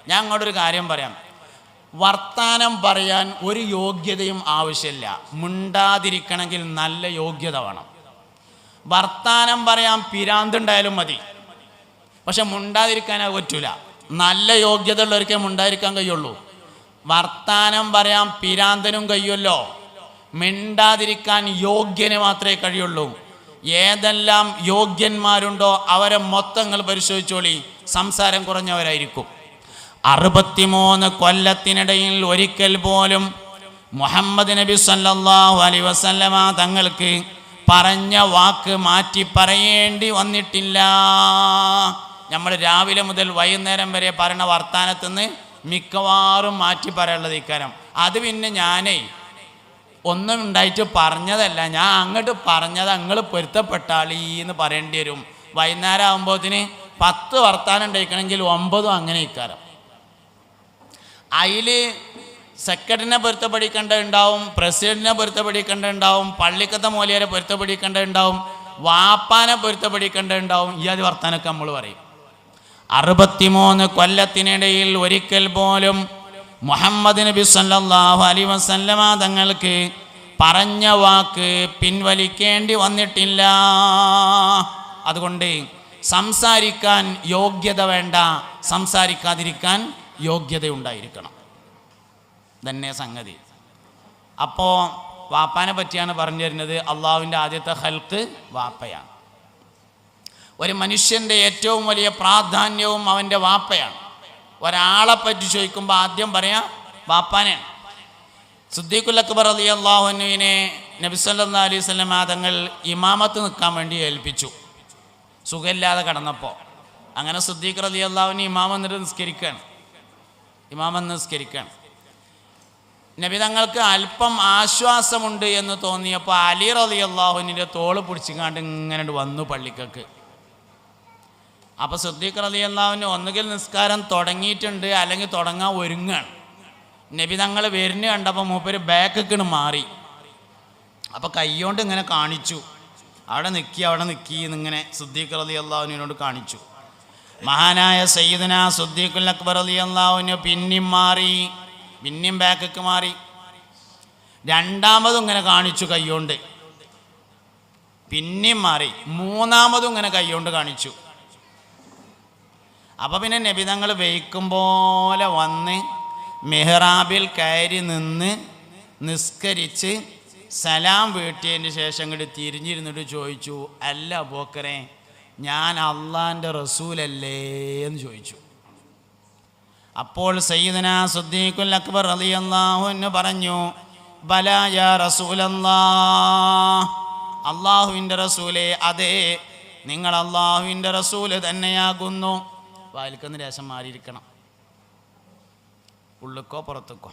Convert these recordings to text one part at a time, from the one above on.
ഞാൻ അങ്ങോട്ടൊരു കാര്യം പറയാം. വർത്താനം പറയാൻ ഒരു യോഗ്യതയും ആവശ്യമില്ല. മിണ്ടാതിരിക്കണമെങ്കിൽ നല്ല യോഗ്യത വേണം. വർത്താനം പറയാൻ പിരാന്തുണ്ടായാലും മതി, പക്ഷെ മിണ്ടാതിരിക്കാൻ അത് പറ്റൂല. നല്ല യോഗ്യത ഉള്ളവർക്കേ മിണ്ടാതിരിക്കാൻ കഴിയുള്ളൂ. വർത്താനം പറയാൻ പിരാന്തനും കഴിയുമല്ലോ, മിണ്ടാതിരിക്കാൻ യോഗ്യന് മാത്രമേ കഴിയുള്ളൂ. ഏതെല്ലാം യോഗ്യന്മാരുണ്ടോ അവരെ മൊത്തങ്ങൾ പരിശോധിച്ചോളി, സംസാരം കുറഞ്ഞവരായിരിക്കും. 63 കൊല്ലത്തിനിടയിൽ ഒരിക്കൽ പോലും മുഹമ്മദ് നബി സല്ലല്ലാഹു അലൈഹി വസല്ലമ തങ്ങൾക്ക് പറഞ്ഞ വാക്ക് മാറ്റി പറയേണ്ടി വന്നിട്ടില്ല. നമ്മൾ രാവിലെ മുതൽ വൈകുന്നേരം വരെ പറയുന്ന വർത്താനത്തുനിന്ന് മിക്കവാറും മാറ്റി പറയാനുള്ളത് ഇക്കാരം. അത് പിന്നെ ഞാനേ ഒന്നും ഉണ്ടായിട്ട് പറഞ്ഞതല്ല, ഞാൻ അങ്ങോട്ട് പറഞ്ഞത് നിങ്ങൾ പൊരുത്തപ്പെട്ടാളീന്ന് പറയേണ്ടി വരും. വൈകുന്നേരം ആകുമ്പോഴത്തിന് 10 വർത്താനം ഉണ്ടായിക്കണമെങ്കിൽ 9 അങ്ങനെ ഇക്കാരം. അതിൽ സെക്രട്ടറിനെ പൊരുത്തപ്പെടിക്കേണ്ടതുണ്ടാവും, പ്രസിഡന്റിനെ പൊരുത്തപ്പെടിക്കേണ്ടതുണ്ടാവും, പള്ളിക്കത്തെ മൂലയരെ പൊരുത്തപ്പെടിക്കേണ്ടതുണ്ടാവും, വാപ്പാനെ പൊരുത്തപ്പെടിക്കേണ്ടതുണ്ടാവും. ഈ അത് വർത്താനൊക്കെ നമ്മൾ പറയും. 63 കൊല്ലത്തിനിടയിൽ ഒരിക്കൽ പോലും മുഹമ്മദ് നബി സല്ലല്ലാഹു അലൈഹി വസല്ലമ തങ്ങൾക്ക് പറഞ്ഞ വാക്ക് പിൻവലിക്കേണ്ടി വന്നിട്ടില്ല. അതുകൊണ്ട് സംസാരിക്കാൻ യോഗ്യത വേണ്ട, സംസാരിക്കാതിരിക്കാൻ യോഗ്യത ഉണ്ടായിരിക്കണം. തന്നെ സംഗതി. അപ്പോൾ വാപ്പാനെ പറ്റിയാണ് പറഞ്ഞു തരുന്നത്. അള്ളാഹുവിൻ്റെ ആദ്യത്തെ ഖൽഖ് വാപ്പയാണ്. ഒരു മനുഷ്യൻ്റെ ഏറ്റവും വലിയ പ്രാധാന്യവും അവൻ്റെ വാപ്പയാണ്. ഒരാളെ പറ്റി ചോദിക്കുമ്പോൾ ആദ്യം പറയാം വാപ്പാനെയാണ്. സിദ്ദീഖുൽ അക്ബർ റളിയല്ലാഹു അൻഹുവിനെ നബി സല്ലല്ലാഹു അലൈഹി വസല്ലം തങ്ങൾ ഇമാമത്ത് നിൽക്കാൻ വേണ്ടി ഏൽപ്പിച്ചു, സുഖമില്ലാതെ കിടന്നപ്പോൾ. അങ്ങനെ സിദ്ദീഖ് റളിയല്ലാഹു അൻഹു ഇമാം നിസ്കരിക്കുകയാണ്. നബി തങ്ങൾക്ക് അല്പം ആശ്വാസമുണ്ട് എന്ന് തോന്നിയപ്പോൾ അലി റളിയല്ലാഹു അൻഹുവിൻ്റെ തോള് പിടിച്ചിങ്ങാണ്ട് ഇങ്ങനെ വന്നു പള്ളിക്കക്ക്. അപ്പോൾ സിദ്ദീഖ് റളിയല്ലാഹു അൻഹു ഒന്നുകിൽ നിസ്കാരം തുടങ്ങിയിട്ടുണ്ട് അല്ലെങ്കിൽ തുടങ്ങാൻ ഒരുങ്ങാണ്. നബി തങ്ങൾ വരുന്ന കണ്ടപ്പോൾ മൂപ്പര് ബാക്കിന് മാറി. അപ്പോൾ കൈകൊണ്ട് ഇങ്ങനെ കാണിച്ചു, അവിടെ നിൽക്കി എന്നിങ്ങനെ സിദ്ദീഖ് റളിയല്ലാഹു അൻഹുവിനോട് കാണിച്ചു. മഹാനായ സയ്യിദുനാ സിദ്ദീഖുൽ അക്ബർ റളിയല്ലാഹു അൻഹു പിന്നെയും ബാക്കിക്ക് മാറി. രണ്ടാമതും ഇങ്ങനെ കാണിച്ചു കൈകൊണ്ട്, പിന്നെയും മാറി. മൂന്നാമതും ഇങ്ങനെ കൈകൊണ്ട് കാണിച്ചു. അപ്പോൾ പിന്നെ നബി തങ്ങൾ വയ്ക്കും പോലെ വന്ന് മെഹ്റാബിൽ കയറി നിന്ന് നിസ്കരിച്ച് സലാം വീട്ടിയതിന് ശേഷം ഇങ്ങോട്ട് തിരിഞ്ഞിരുന്നിട്ട് ചോദിച്ചു, അല്ല അബൂബക്കറേ, ഞാൻ അള്ളാൻ്റെ റസൂലല്ലേ എന്ന് ചോദിച്ചു. അപ്പോൾ സയ്യിദുനാ സിദ്ദീഖുൽ അക്ബർ റളിയല്ലാഹു അൻഹു പറഞ്ഞു, ബലാ യാ റസൂലല്ലാഹ്, അള്ളാഹുവിൻ്റെ റസൂലേ, അതെ, നിങ്ങൾ അള്ളാഹുവിൻ്റെ റസൂല് തന്നെയാകുന്നു. വായിൽക്കുന്ന രസം മാറിയിരിക്കണം, ഉള്ളിക്കോ പുറത്തേക്കോ.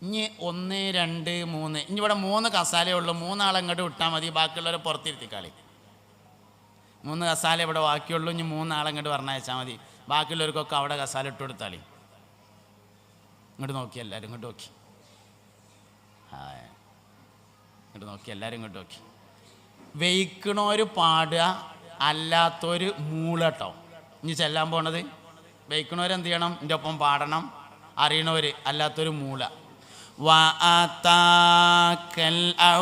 ഇനി 1, 2, 3, ഇനി ഇവിടെ 3 കസാലയേ ഉള്ളൂ. 3 ആളെ ഇങ്ങോട്ട് വിട്ടാൽ മതി, ബാക്കിയുള്ളവരെ പുറത്തിരുത്തിക്കളി. 3 കസാല ഇവിടെ ബാക്കിയുള്ളൂ. ഇനി 3 ആളെ ഇങ്ങോട്ട് പറഞ്ഞയച്ചാൽ മതി, ബാക്കിയുള്ളവർക്കൊക്കെ അവിടെ കസാല ഇട്ട് കൊടുത്താളി. ഇങ്ങോട്ട് നോക്കി എല്ലാവരും, ഇങ്ങോട്ട് നോക്കി, ഇങ്ങോട്ട് നോക്കി, എല്ലാവരും ഇങ്ങോട്ട് നോക്കി. വെയ്ക്കണോര് പാടുക, അല്ലാത്തൊരു മൂളട്ടോ. ഇനി ചെല്ലാൻ പോണത് വെയ്ക്കണവരെന്ത് ചെയ്യണം? എൻ്റെ ഒപ്പം പാടണം. അറിയണവർ അല്ലാത്തൊരു മൂള. വഅതാക്കൽ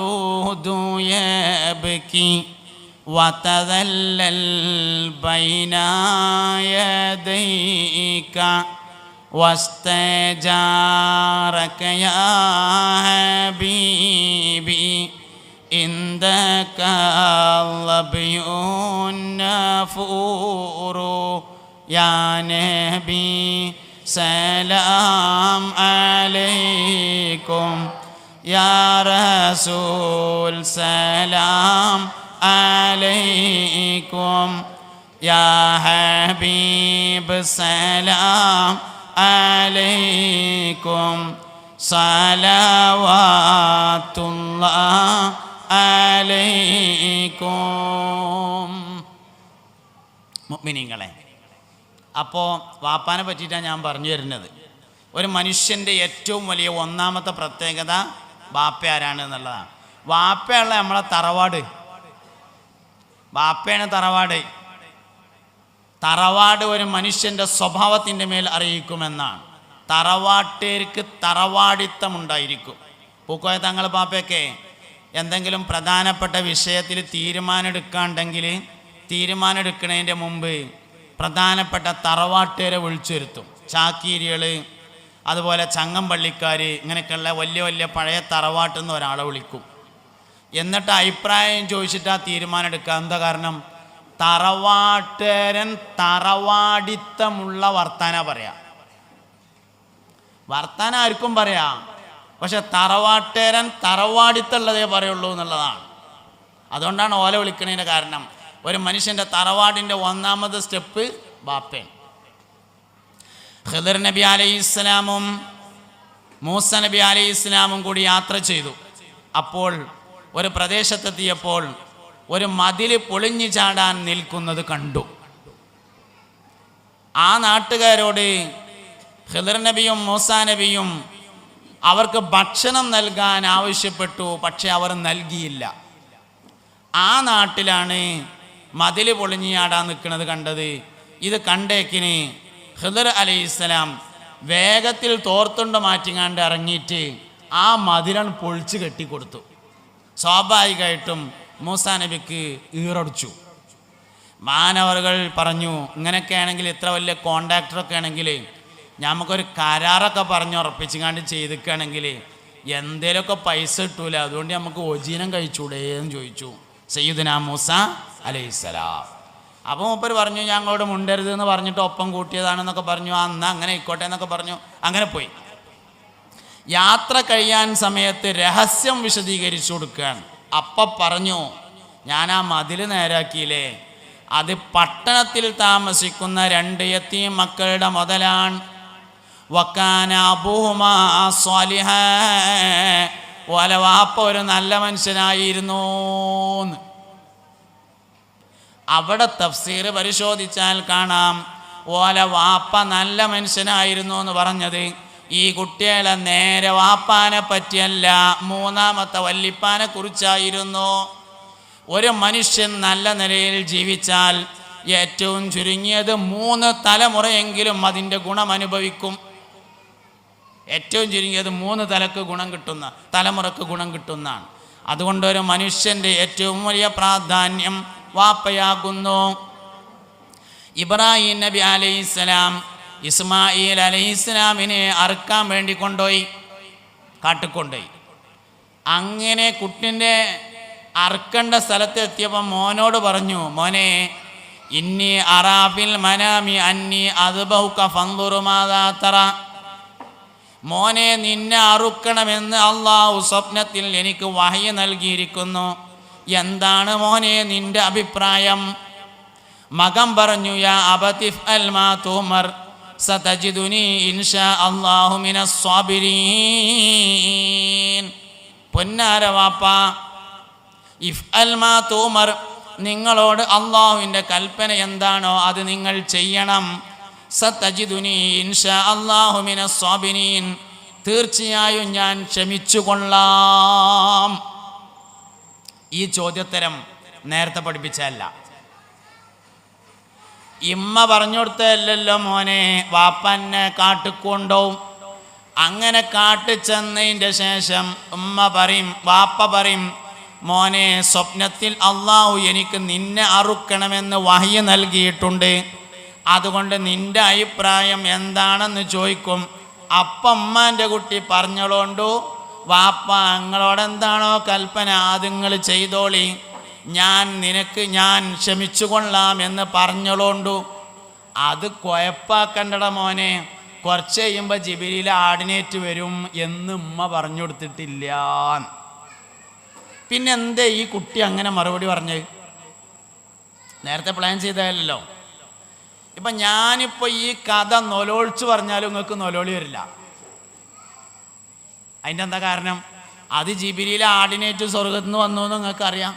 ഔദു യബ്കി വതദല്ലൽ ബൈന യദൈക വസ്തജാറക യാ ഹബീബി ഇൻദക ലബിയുൻ നഫൂറു യാ നബി സലാം അലൈക്കും യാ റസൂൽ സലാം അലൈക്കും യാ ഹബീബ് സലാം അലൈക്കും സലവാത്തുല്ലാഹ് അലൈക്കും. മുഅ്മിനീങ്ങളെ, അപ്പോൾ വാപ്പാനെ പറ്റിയിട്ടാണ് ഞാൻ പറഞ്ഞു തരുന്നത്. ഒരു മനുഷ്യൻ്റെ ഏറ്റവും വലിയ ഒന്നാമത്തെ പ്രത്യേകത വാപ്പ ആരാണ് എന്നുള്ളതാണ്. വാപ്പയുള്ള നമ്മളെ തറവാട്, വാപ്പയാണ് തറവാട്. തറവാട് ഒരു മനുഷ്യൻ്റെ സ്വഭാവത്തിൻ്റെ മേൽ അറിയിക്കുമെന്നാണ്. തറവാട്ടേർക്ക് തറവാടിത്തമുണ്ടായിരിക്കും. പൂക്കോയ തങ്ങൾ പാപ്പയൊക്കെ എന്തെങ്കിലും പ്രധാനപ്പെട്ട വിഷയത്തിൽ തീരുമാനമെടുക്കാണ്ടെങ്കിൽ തീരുമാനമെടുക്കുന്നതിൻ്റെ മുമ്പ് പ്രധാനപ്പെട്ട തറവാട്ടേരെ വിളിച്ചു വരുത്തും. ചാക്കീരികൾ, അതുപോലെ ചങ്ങമ്പള്ളിക്കാർ, ഇങ്ങനെയൊക്കെയുള്ള വലിയ വലിയ പഴയ തറവാട്ടിൽ നിന്ന് ഒരാളെ വിളിക്കും. എന്നിട്ട് അഭിപ്രായം ചോദിച്ചിട്ട് ആ തീരുമാനം എടുക്കുക. എന്താ കാരണം? തറവാട്ടേരൻ തറവാടിത്തമുള്ള വർത്താന പറയാം. വർത്താനം ആർക്കും പറയാം, പക്ഷെ തറവാട്ടേരൻ തറവാടിത്തമുള്ളതേ പറയുള്ളൂ എന്നുള്ളതാണ്. അതുകൊണ്ടാണ് ഓല വിളിക്കുന്നതിൻ്റെ കാരണം. ഒരു മനുഷ്യൻ്റെ തറവാടിൻ്റെ ഒന്നാമത് സ്റ്റെപ്പ് ബാപ്പൻ. ഖിദർ നബി അലൈഹിസ്സലാമും മൂസ നബി അലൈഹിസ്സലാമും കൂടി യാത്ര ചെയ്തു. അപ്പോൾ ഒരു പ്രദേശത്തെത്തിയപ്പോൾ ഒരു മതിൽ പൊളിഞ്ഞു ചാടാൻ നിൽക്കുന്നത് കണ്ടു. ആ നാട്ടുകാരോട് ഖിദർ നബിയും മൂസ നബിയും അവർക്ക് ഭക്ഷണം നൽകാൻ ആവശ്യപ്പെട്ടു. പക്ഷെ അവർ നൽകിയില്ല. ആ നാട്ടിലാണ് മതിൽ പൊളിഞ്ഞു ചാടാൻ നിൽക്കുന്നത് കണ്ടത്. ഇത് കണ്ടേക്കിന് ഖിദർ അലൈഹിസ്സലാം വേഗത്തിൽ തോർത്തുണ്ട് മാറ്റിങ്ങാണ്ട് ഇറങ്ങിയിട്ട് ആ മതിലാണ് പൊളിച്ച് കെട്ടിക്കൊടുത്തു. സ്വാഭാവികമായിട്ടും മൂസാ നബിക്ക് ഈറടിച്ചു. മാനവറുകൾ പറഞ്ഞു, ഇങ്ങനെയൊക്കെ ആണെങ്കിൽ ഇത്ര വലിയ കോൺട്രാക്ടറൊക്കെ ആണെങ്കിൽ നമുക്കൊരു കരാറൊക്കെ പറഞ്ഞുറപ്പിച്ചുകൊണ്ട് ചെയ്തിക്കുകയാണെങ്കിൽ എന്തേലുമൊക്കെ പൈസ കിട്ടൂല, അതുകൊണ്ട് നമുക്ക് ഒജീനം കഴിച്ചൂടേ എന്ന് ചോദിച്ചു സയ്യിദുനാ മൂസ അലൈഹിസ്സലാം. അപ്പോൾ മൂപ്പർ പറഞ്ഞു, ഞങ്ങളോട് മുണ്ടരുത് എന്ന് പറഞ്ഞിട്ട് ഒപ്പം കൂട്ടിയതാണെന്നൊക്കെ പറഞ്ഞു. അന്ന് അങ്ങനെ ആയിക്കോട്ടെ എന്നൊക്കെ പറഞ്ഞു. അങ്ങനെ പോയി. യാത്ര കഴിയാൻ സമയത്ത് രഹസ്യം വിശദീകരിച്ചു കൊടുക്കുകയാണ്. അപ്പം പറഞ്ഞു, ഞാൻ ആ മതിൽ നേരാക്കിയില്ലേ, അത് പട്ടണത്തിൽ താമസിക്കുന്ന 2 യതീം മക്കളുടെ മുതലാണ്. വക്കാന അബൂഹുമാ സ്വാലിഹാ, ഓല വാപ്പ ഒരു നല്ല മനുഷ്യനായിരുന്നു. അവിടെ തഫ്സീർ പരിശോധിച്ചാൽ കാണാം, ഓല വാപ്പ നല്ല മനുഷ്യനായിരുന്നു എന്ന് പറഞ്ഞത് ഈ കുട്ടികളെ നേരെ വാപ്പാനെ പറ്റിയല്ല, മൂന്നാമത്തെ വല്ലിപ്പാനെ കുറിച്ചായിരുന്നു. ഒരു മനുഷ്യൻ നല്ല നിലയിൽ ജീവിച്ചാൽ ഏറ്റവും ചുരുങ്ങിയത് 3 തലമുറയെങ്കിലും അതിൻ്റെ ഗുണം അനുഭവിക്കും. ഏറ്റവും ചുരുങ്ങിയത് 3 തലമുറക്ക് ഗുണം കിട്ടുന്നതാണ്. അതുകൊണ്ട് ഒരു മനുഷ്യൻ്റെ ഏറ്റവും വലിയ പ്രാധാന്യം വാപ്പയാകുന്നു. ഇബ്രാഹിം നബി അലൈഹിസ്സലാം ഇസ്മായിൽ അലൈഹിസ്സലാമിനെ അറുക്കാൻ വേണ്ടി കാട്ടിക്കൊണ്ടുപോയി. അങ്ങനെ കുട്ടിൻ്റെ അറുക്കേണ്ട സ്ഥലത്ത് എത്തിയപ്പോൾ മോനോട് പറഞ്ഞു, മോനെ, ഇന്നി അറാഫിൽ മനാമി അന്നി അദ്ബഹുക ഫൻദുറു മാദാ തറ. മോനെ, നിന്നെ അറുക്കണമെന്ന് അള്ളാഹു സ്വപ്നത്തിൽ എനിക്ക് വഹയി നൽകിയിരിക്കുന്നു. എന്താണ് മോനെ നിന്റെ അഭിപ്രായം? മകൻ പറഞ്ഞു, യാ അബതിഫ് അൽ മാ തുമർ സതജിദുനി ഇൻഷാ അല്ലാഹു മിനസ് സ്വാബിരീൻ. പൊന്നാര വാപ്പ, ഇഫ് അൽ മാ തുമർ, നിങ്ങളോട് അള്ളാഹുവിൻ്റെ കൽപ്പന എന്താണോ അത് നിങ്ങൾ ചെയ്യണം. സതജിദുനി ഇൻഷാ അല്ലാഹു മിനസ് സ്വാബിരീൻ, തീർച്ചയായും ഞാൻ ക്ഷമിച്ചു കൊള്ളാം. ഈ ചോദ്യോത്തരം നേരത്തെ പഠിപ്പിച്ചല്ല, ഇമ്മ പറഞ്ഞു കൊടുത്തല്ലോ മോനെ, വാപ്പന്നെ കാട്ടിക്കൊണ്ടോവും. അങ്ങനെ കാട്ടിച്ചെന്നതിൻ്റെ ശേഷം വാപ്പ പറയും, മോനെ, സ്വപ്നത്തിൽ അള്ളാഹു എനിക്ക് നിന്നെ അറുക്കണമെന്ന് വഹയി നൽകിയിട്ടുണ്ട്, അതുകൊണ്ട് നിന്റെ അഭിപ്രായം എന്താണെന്ന് ചോദിക്കും. അപ്പം ഉമ്മാൻ്റെ കുട്ടി പറഞ്ഞോളോണ്ടു, വാപ്പ നിങ്ങളോടെന്താണോ കൽപ്പന അത് നിങ്ങൾ ചെയ്തോളി, ഞാൻ ക്ഷമിച്ചു കൊള്ളാം എന്ന് പറഞ്ഞോളോണ്ടു. അത് കുഴപ്പാക്കണ്ടട മോനെ, കുറച്ച് കഴിയുമ്പോൾ ജിബിരിയിൽ ആടിനേറ്റ് വരും എന്ന് ഉമ്മ പറഞ്ഞു കൊടുത്തിട്ടില്ല. പിന്നെ എന്തേ ഈ കുട്ടി അങ്ങനെ മറുപടി പറഞ്ഞത്? നേരത്തെ പ്ലാൻ ചെയ്തതല്ലോ. ഇപ്പം ഞാനിപ്പോൾ ഈ കഥ നൊലോളിച്ച് പറഞ്ഞാലും നിങ്ങൾക്ക് നൊലോളി വരില്ല. അതിൻ്റെ എന്താ കാരണം? അത് ജിബിരിയിൽ ആടിനേറ്റ് സ്വർഗത്തിൽ നിന്ന് വന്നു എന്ന് നിങ്ങൾക്കറിയാം.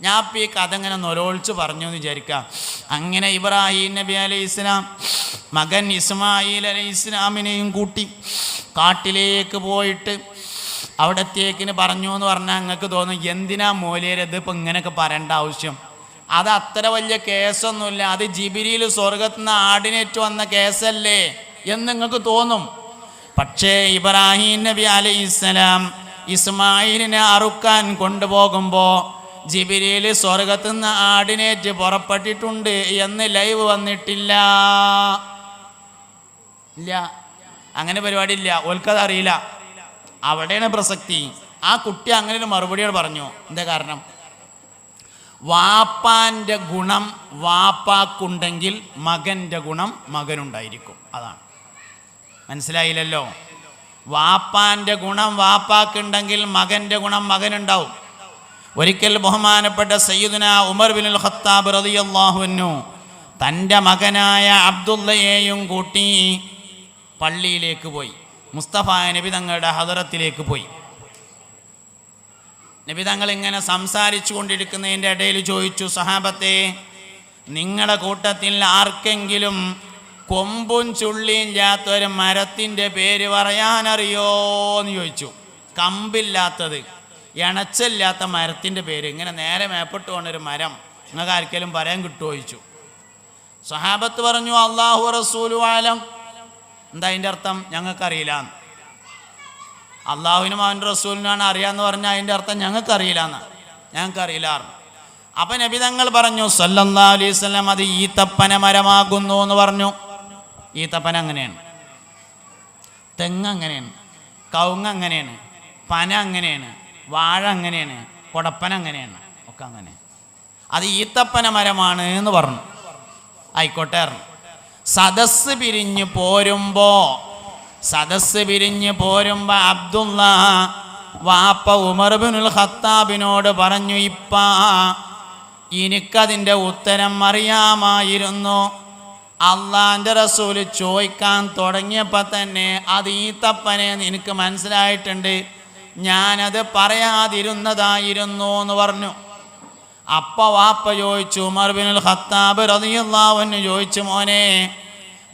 ഞാൻ ഇപ്പം ഈ കഥ ഇങ്ങനെ നൊലോളിച്ച് പറഞ്ഞു എന്ന് വിചാരിക്കാം. അങ്ങനെ ഇബ്രാഹിം നബി അലൈഹി ഇസ്ലാം മകൻ ഇസ്മായിൽ അലൈഹി ഇസ്ലാമിനെയും കൂട്ടി കാട്ടിലേക്ക് പോയിട്ട് അവിടത്തേക്കിന് പറഞ്ഞു എന്ന് പറഞ്ഞാൽ നിങ്ങൾക്ക് തോന്നും, എന്തിനാ മോലേരത് ഇപ്പം ഇങ്ങനെയൊക്കെ പറയേണ്ട ആവശ്യം? അത് അത്ര വലിയ കേസൊന്നുമില്ല, അത് ജിബിരിയിൽ സ്വർഗത്തിൽ നിന്ന് ആടിനേറ്റ് വന്ന കേസല്ലേ എന്ന് നിങ്ങൾക്ക് തോന്നും. പക്ഷേ ഇബ്രാഹിം നബി അലൈഹിസ്സലാം ഇസ്മായിലിനെ അറുക്കാൻ കൊണ്ടുപോകുമ്പോൾ ജിബിരിയിൽ സ്വർഗത്തിൽ നിന്ന് ആടിനേറ്റ് പുറപ്പെട്ടിട്ടുണ്ട് എന്ന് ലൈവ് വന്നിട്ടില്ല. ഇല്ല, അങ്ങനെ പരിപാടിയില്ല. ഓൽക്കത് അറിയില്ല. അവിടെയാണ് പ്രസക്തി. ആ കുട്ടി അങ്ങനെ ഒരു മറുപടിയോട് പറഞ്ഞു. എന്താ കാരണം? വാപ്പാൻ്റെ ഗുണം വാപ്പാക്കുണ്ടെങ്കിൽ മകൻ്റെ ഗുണം മകനുണ്ടായിരിക്കും. അതാണ്. മനസ്സിലായില്ലല്ലോ? വാപ്പാൻ്റെ ഗുണം വാപ്പാക്കുണ്ടെങ്കിൽ മകൻ്റെ ഗുണം മകനുണ്ടാവും. ഒരിക്കൽ ബഹുമാനപ്പെട്ട സയ്യിദുന ഉമർ ബിനുൽ ഖത്താബ് റളിയല്ലാഹു അൻഹു തൻ്റെ മകനായ അബ്ദുള്ളയെയും കൂട്ടി പള്ളിയിലേക്ക് പോയി. മുസ്തഫ നബി തങ്ങളുടെ ഹദറത്തിലേക്ക് പോയി. നബി തങ്ങൾ ഇങ്ങനെ സംസാരിച്ചു കൊണ്ടിരിക്കുന്നതിൻ്റെ ഇടയിൽ ചോദിച്ചു, സഹാബത്തെ, നിങ്ങളുടെ കൂട്ടത്തിൽ ആർക്കെങ്കിലും കൊമ്പും ചുള്ളിയും ഇല്ലാത്തൊരു മരത്തിൻ്റെ പേര് പറയാനറിയോ എന്ന് ചോദിച്ചു. കമ്പില്ലാത്തത്, ഇണച്ചില്ലാത്ത മരത്തിൻ്റെ പേര്, ഇങ്ങനെ നേരെ മേപ്പെട്ട് പോണൊരു മരം നിങ്ങൾക്ക് ആർക്കെങ്കിലും പറയാൻ കിട്ടുമോ ചോദിച്ചു. സഹാബത്ത് പറഞ്ഞു, അല്ലാഹു റസൂലു ആലം. എന്താ അതിൻ്റെ അർത്ഥം? ഞങ്ങൾക്കറിയില്ല. അള്ളാഹുവിനും അവൻ്റെ റസൂലിനാണ് അറിയാമെന്ന് പറഞ്ഞാൽ അതിൻ്റെ അർത്ഥം ഞങ്ങൾക്കറിയില്ല എന്നാണ്. ഞങ്ങൾക്കറിയില്ല. അപ്പം നബി തങ്ങൾ പറഞ്ഞു സല്ലല്ലാഹു അലൈഹി വസല്ലം, അത് ഈത്തപ്പന മരമാകുന്നു എന്ന് പറഞ്ഞു. ഈത്തപ്പന അങ്ങനെയാണ്, തെങ്ങ് അങ്ങനെയാണ്, കവുങ്ങ് അങ്ങനെയാണ്, പന അങ്ങനെയാണ്, വാഴ അങ്ങനെയാണ്, കൊടപ്പന അങ്ങനെയാണ്, ഒക്കെ അങ്ങനെ. അത് ഈത്തപ്പന മരമാണ് എന്ന് പറഞ്ഞു. ആയിക്കോട്ടെ. സദസ്സ് പിരിഞ്ഞ് പോരുമ്പോൾ അബ്ദുള്ള വാപ്പ ഉമർ ബിനുൽ ഖത്താബിനോട് പറഞ്ഞു, ഇപ്പാ എനിക്കതിൻ്റെ ഉത്തരം അറിയാമായിരുന്നു. അള്ളാൻ്റെ റസൂൽ ചോദിക്കാൻ തുടങ്ങിയപ്പോൾ തന്നെ അത് ഈത്തപ്പനെ എനിക്ക് മനസ്സിലായിട്ടുണ്ട്, ഞാനത് പറയാതിരുന്നതായിരുന്നു എന്ന് പറഞ്ഞു. അപ്പോൾ വാപ്പ ചോദിച്ചു, ഉമർ ബിനുൽ ഖത്താബ് റളിയല്ലാഹു അൻഹു ചോദിച്ചു, മോനെ,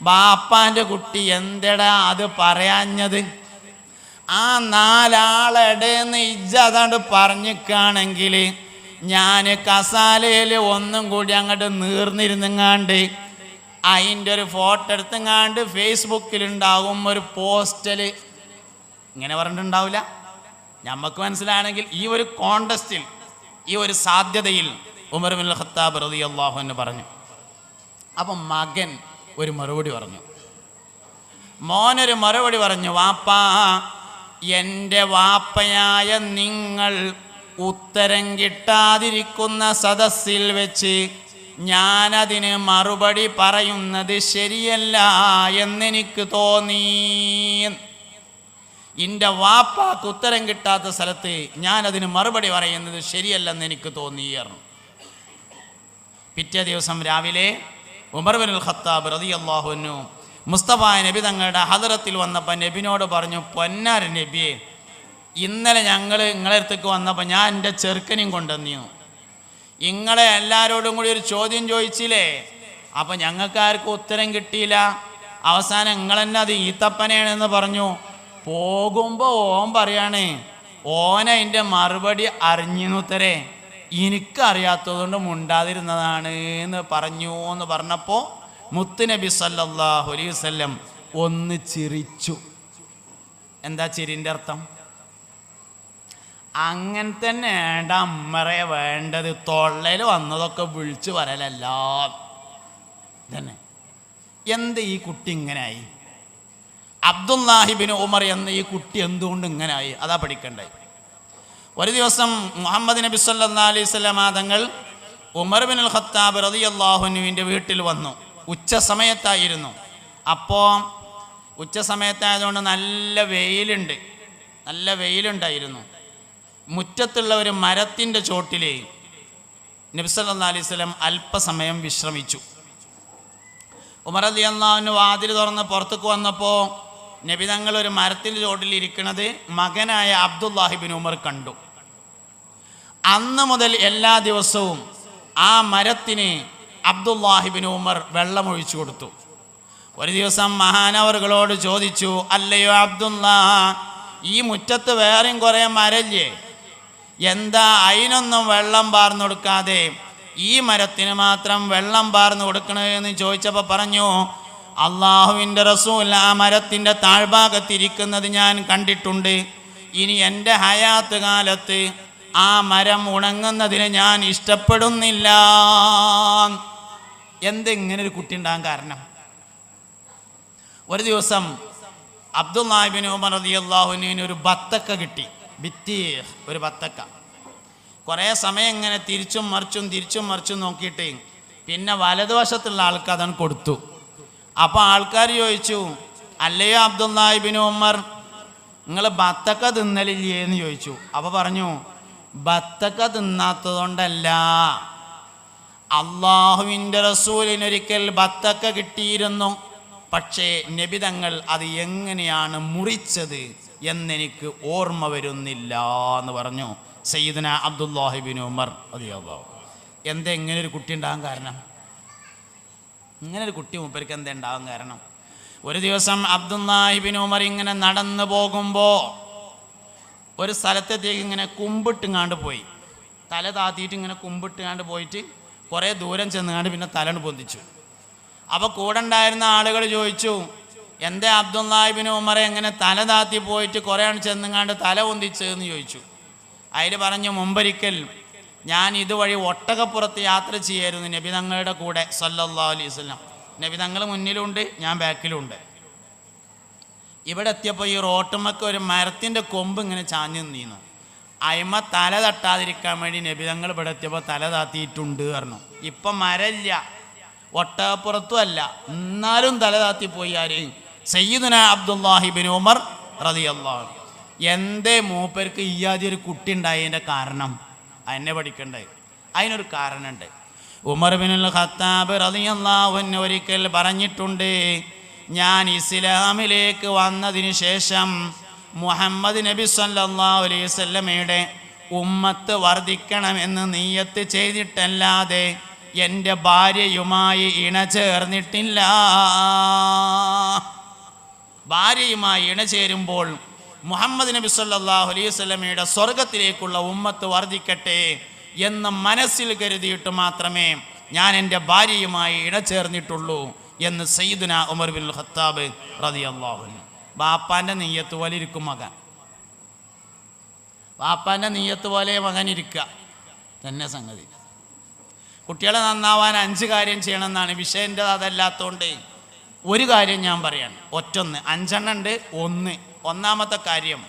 ബാപ്പാൻ്റെ കുട്ടി എന്തെടാ അത് പറയാഞ്ഞത്? ആ നാലാളെടേന്ന് ഇജ്ജതാണ്ട് പറഞ്ഞിക്കാണെങ്കിൽ ഞാൻ കസാലയിൽ ഒന്നും കൂടി അങ്ങോട്ട് നീർന്നിരുന്നങ്ങാണ്ട് അതിൻ്റെ ഒരു ഫോട്ടോ എടുത്തങ്ങാണ്ട് ഫേസ്ബുക്കിലുണ്ടാകും ഒരു പോസ്റ്റൽ. ഇങ്ങനെ പറഞ്ഞിട്ടുണ്ടാവില്ല. നമുക്ക് മനസ്സിലാണെങ്കിൽ ഈ ഒരു കോണ്ടസ്റ്റിൽ, ഈ ഒരു സാധ്യതയിൽ ഉമർ ബിനുൽ ഖത്താബ് റളിയല്ലാഹു അൻഹു പറഞ്ഞു. അപ്പം മകൻ ഒരു മറുപടി പറഞ്ഞു. മോനൊരു മറുപടി പറഞ്ഞു, വാപ്പാ, എൻ്റെ വാപ്പയായ നിങ്ങൾ ഉത്തരം കിട്ടാതിരിക്കുന്ന സദസ്സിൽ വെച്ച് ഞാനതിന് മറുപടി പറയുന്നത് ശരിയല്ല എന്നെനിക്ക് തോന്നി. എൻ്റെ വാപ്പാക്ക് ഉത്തരം കിട്ടാത്ത സ്ഥലത്ത് ഞാനതിന് മറുപടി പറയുന്നത് ശരിയല്ലെന്ന് എനിക്ക് തോന്നിയിരുന്നു. പിറ്റേ ദിവസം രാവിലെ ഉമർ ബിനുൽ ഖത്താബ് റളിയല്ലാഹു അൻഹു മുസ്തഫ നബി തങ്ങളുടെ ഹദറത്തിൽ വന്നപ്പോൾ നബിനോട് പറഞ്ഞു, പൊന്നാര നബിയെ, ഇന്നലെ ഞങ്ങൾ നിങ്ങളെ അടുത്തേക്ക് വന്നപ്പോൾ ഞാൻ എൻ്റെ ചെറുക്കനെയും കൊണ്ടുവന്നു. നിങ്ങളെ എല്ലാവരോടും കൂടി ഒരു ചോദ്യം ചോദിച്ചില്ലേ? അപ്പം ഞങ്ങൾക്കാർക്കും ഉത്തരം കിട്ടിയില്ല. അവസാനം നിങ്ങൾ തന്നെ അത് ഈത്തപ്പനയാണെന്ന് പറഞ്ഞു. പോകുമ്പോൾ ഓൻ പറയാണ്, ഓനതിൻ്റെ മറുപടി അറിഞ്ഞുത്തരേ, എനിക്കറിയാത്തതുകൊണ്ട് മുണ്ടാതിരുന്നതാണ് എന്ന് പറഞ്ഞു എന്ന് പറഞ്ഞപ്പോൾ മുത്തുനബി സല്ലല്ലാഹു അലൈഹി വസല്ലം ഒന്ന് ചിരിച്ചു. എന്താ ചിരിൻ്റെ അർത്ഥം? അങ്ങനെ തന്നെ വേണ്ട അമ്മറെ വേണ്ടത്, തൊള്ളയിൽ വന്നതൊക്കെ വിളിച്ചു പറയലല്ല തന്നെ. എന്ത് ഈ കുട്ടി ഇങ്ങനായി? അബ്ദുല്ലാഹിബിൻ ഉമർ എന്ന ഈ കുട്ടി എന്തുകൊണ്ട് ഇങ്ങനായി? അതാ പഠിക്കണ്ടായി. ഒരു ദിവസം മുഹമ്മദ് നബി സല്ലല്ലാഹു അലൈഹി വസല്ലം തങ്ങൾ ഉമർ ബിനുൽ ഖത്താബ് റളിയല്ലാഹു അൻഹുവിൻ്റെ വീട്ടിൽ വന്നു. ഉച്ച സമയത്തായിരുന്നു. അപ്പോൾ ഉച്ച സമയത്തായതുകൊണ്ട് നല്ല വെയിലുണ്ടായിരുന്നു. മുറ്റത്തുള്ള ഒരു മരത്തിൻ്റെ ചോട്ടിൽ നബി സല്ലല്ലാഹു അലൈഹി വസല്ലം അല്പസമയം വിശ്രമിച്ചു. ഉമർ റളിയല്ലാഹു അൻഹു വാതിൽ തുറന്ന് പുറത്തേക്ക് വന്നപ്പോൾ നബി തങ്ങൾ ഒരു മരത്തിൻ്റെ ചോട്ടിൽ ഇരിക്കുന്നത് മകനായ അബ്ദുല്ലാഹിബിൻ ഉമർ കണ്ടു. അന്ന് മുതൽ എല്ലാ ദിവസവും ആ മരത്തിന് അബ്ദുല്ലാഹിബിൻ ഉമർ വെള്ളമൊഴിച്ചു കൊടുത്തു. ഒരു ദിവസം മഹാനവറുകളോട് ചോദിച്ചു, അല്ലയോ അബ്ദുല്ലാ, ഈ മുറ്റത്ത് വേറെയും കുറേ മരല്ലേ, എന്താ അതിനൊന്നും വെള്ളം പാർന്നു കൊടുക്കാതെ ഈ മരത്തിന് മാത്രം വെള്ളം പാർന്നു കൊടുക്കണേ എന്ന് ചോദിച്ചപ്പോൾ പറഞ്ഞു, അള്ളാഹുവിൻ്റെ റസൂൽ ആ മരത്തിൻ്റെ താഴ്ഭാഗത്തിരിക്കുന്നത് ഞാൻ കണ്ടിട്ടുണ്ട്. ഇനി എൻ്റെ ഹയാത്ത് കാലത്ത് ആ മരം ഉണങ്ങുന്നതിന് ഞാൻ ഇഷ്ടപ്പെടുന്നില്ല. എന്തെങ്ങനെ ഒരു കുട്ടി ഉണ്ടാകാൻ കാരണം? ഒരു ദിവസം അബ്ദുല്ലാഹി ഇബ്നു ഉമർ റളിയല്ലാഹു അൻഹുവിന് ഒരു ബത്തക്ക കിട്ടി. ഒരു ബത്തക്ക. കുറേ സമയം ഇങ്ങനെ തിരിച്ചും മറിച്ചും നോക്കിയിട്ട് പിന്നെ വലതുവശത്തുള്ള ആൾക്ക് അതാണ് കൊടുത്തു. അപ്പോൾ ആൾക്കാർ ചോദിച്ചു, അല്ലയോ അബ്ദുല്ലാഹി ഇബ്നു ഉമർ, നിങ്ങൾ ബത്തക്ക തിന്നലില്ലേ എന്ന് ചോദിച്ചു. അപ്പോൾ പറഞ്ഞു, ബത്തക്ക തിന്നാത്തതുകൊണ്ടല്ല, അള്ളാഹുവിൻ്റെ റസൂലിനൊരിക്കൽ ബത്തക്ക കിട്ടിയിരുന്നു. പക്ഷേ നബി തങ്ങൾ അത് എങ്ങനെയാണ് മുറിച്ചത് എന്നെനിക്ക് ഓർമ്മ വരുന്നില്ല എന്ന് പറഞ്ഞു സയ്യിദുന അബ്ദുല്ലാഹി ഇബ്നു ഉമർ റളിയല്ലാഹു. എന്താ ഇങ്ങനെ ഒരു കുട്ടി ഉണ്ടാകാൻ കാരണം? ഇങ്ങനെ ഒരു കുട്ടി മൂപ്പർക്ക് എന്താ ഉണ്ടാകാൻ കാരണം? ഒരു ദിവസം അബ്ദുല്ലാഹി ഇബ്നു ഉമർ ഇങ്ങനെ നടന്നു പോകുമ്പോൾ ഒരു സ്ഥലത്തേക്ക് ഇങ്ങനെ കുമ്പിട്ടുങ്ങാണ്ട് പോയി. തല താത്തിയിട്ട് ഇങ്ങനെ കുമ്പിട്ടുങ്ങാണ്ട് പോയിട്ട് കുറേ ദൂരം ചെന്നുകാണ്ട് പിന്നെ തലണ് പൊന്തിച്ചു. അപ്പോൾ കൂടെ ഉണ്ടായിരുന്ന ആളുകൾ ചോദിച്ചു, എന്താ അബ്ദുല്ലാഹി ഇബ്നു ഉമറെ എങ്ങനെ തല താത്തി പോയിട്ട് കുറേ ചെന്നുങ്ങാണ്ട് തല പൊന്തിച്ചതെന്ന് ചോദിച്ചു. അതിൽ പറഞ്ഞു, മുമ്പൊരിക്കൽ ഞാൻ ഇതുവഴി ഒട്ടകപ്പുറത്ത് യാത്ര ചെയ്യായിരുന്നു നബി തങ്ങളുടെ കൂടെ സല്ലല്ലാഹു അലൈഹി വസല്ലം. നബി തങ്ങൾ മുന്നിലുണ്ട്, ഞാൻ ബാക്കിലുണ്ട്. ഇവിടെ എത്തിയപ്പോൾ ഈ റോട്ടുമ്മക്ക് ഒരു മരത്തിൻ്റെ കൊമ്പ് ഇങ്ങനെ ചാഞ്ഞു നീന്നു. അയിമ തല തട്ടാതിരിക്കാൻ വേണ്ടി നബി തങ്ങൾ ഇവിടെ എത്തിയപ്പോൾ തല താത്തിയിട്ടുണ്ട് പറഞ്ഞു. ഇപ്പം മരമില്ല, ഒട്ടകപ്പുറത്തും അല്ല, എന്നാലും തല താത്തിപ്പോയി. ആര്? സയ്യിദുന അബ്ദുല്ലാഹി ഇബ്നു ഉമർ റളിയല്ലാഹു. എന്തേ മൂപ്പർക്ക് ഇയാതി ഒരു കുട്ടി ഉണ്ടായതിൻ്റെ കാരണം എന്നെ പഠിക്കണ്ടേ? അതിനൊരു കാരണമുണ്ട്. ഉമർ ഇബ്നുൽ ഖത്താബ് റളിയല്ലാഹു അൻഹു ഒരിക്കൽ പറഞ്ഞിട്ടുണ്ട്, ഞാൻ ഇസ്ലാമിലേക്ക് വന്നതിന് ശേഷം മുഹമ്മദ് നബി സല്ലല്ലാഹു അലൈഹി വസല്ലമയുടെ ഉമ്മത്ത് വർദ്ധിക്കണമെന്ന് നിയ്യത്ത് ചെയ്തിട്ടല്ലാതെ എൻ്റെ ഭാര്യയുമായി ഇണചേർന്നിട്ടില്ല. ഭാര്യയുമായി ഇണചേരുമ്പോൾ മുഹമ്മദ് നബി സല്ലല്ലാഹു അലൈഹി വസല്ലമയുടെ സ്വർഗത്തിലേക്കുള്ള ഉമ്മത്ത് വർദ്ധിക്കട്ടെ എന്ന് മനസ്സിൽ കരുതിയിട്ട് മാത്രമേ ഞാൻ എൻ്റെ ഭാര്യയുമായി ഇണചേർന്നിട്ടുള്ളൂ എന്ന് സയ്യിദുന ഉമർ ഇബ്നുൽ ഖത്താബ് റളിയല്ലാഹു അൻഹു. ബാപ്പാൻ്റെ നെയ്യത്ത് പോലെ ഇരിക്കും മകൻ. ബാപ്പാൻ്റെ നെയ്യത്ത് പോലെ മകൻ ഇരിക്കുക തന്നെ സംഗതി. കുട്ടികളെ നന്നാവാൻ 5 കാര്യം ചെയ്യണമെന്നാണ്. വിഷയൻ്റെ അതല്ലാത്തതുകൊണ്ട് ഒരു കാര്യം ഞാൻ പറയാണ്. 5 ഉണ്ട്. ഒന്നാമത്തെ കാര്യം,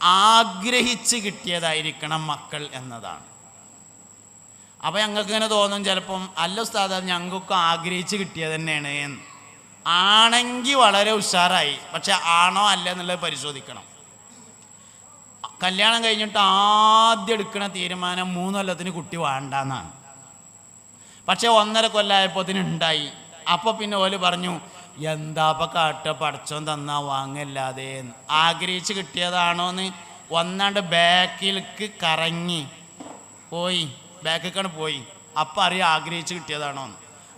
ആഗ്രഹിച്ച് കിട്ടിയതായിരിക്കണം മക്കൾ എന്നതാണ്. അപ്പോൾ ഞങ്ങൾക്ക് ഇങ്ങനെ തോന്നും ചിലപ്പം, അല്ല ഉസ്താദ് ഞങ്ങൾക്ക് ആഗ്രഹിച്ച് കിട്ടിയത് തന്നെയാണ് എന്ന്. ആണെങ്കിൽ വളരെ ഉഷാറായി. പക്ഷെ ആണോ അല്ല എന്നുള്ളത് പരിശോധിക്കണം. കല്യാണം കഴിഞ്ഞിട്ട് ആദ്യം എടുക്കുന്ന തീരുമാനം 3 കൊല്ലത്തിന് കുട്ടി വേണ്ടെന്നാണ്. പക്ഷെ 1.5 കൊല്ലമായപ്പോൾ ഉണ്ടായി. അപ്പോൾ പിന്നെ ഓല് പറഞ്ഞു, എന്താപ്പം കാട്ട, പടച്ചോൻ തന്നാ വാങ്ങല്ലാതെ. ആഗ്രഹിച്ച് കിട്ടിയതാണോന്ന് ഒന്നാണ്ട് ബാക്കിലേക്ക് കറങ്ങി പോയി, ബാക്കിലേക്കാണ് പോയി. അപ്പം അറിയാം ആഗ്രഹിച്ച് കിട്ടിയതാണോന്ന്.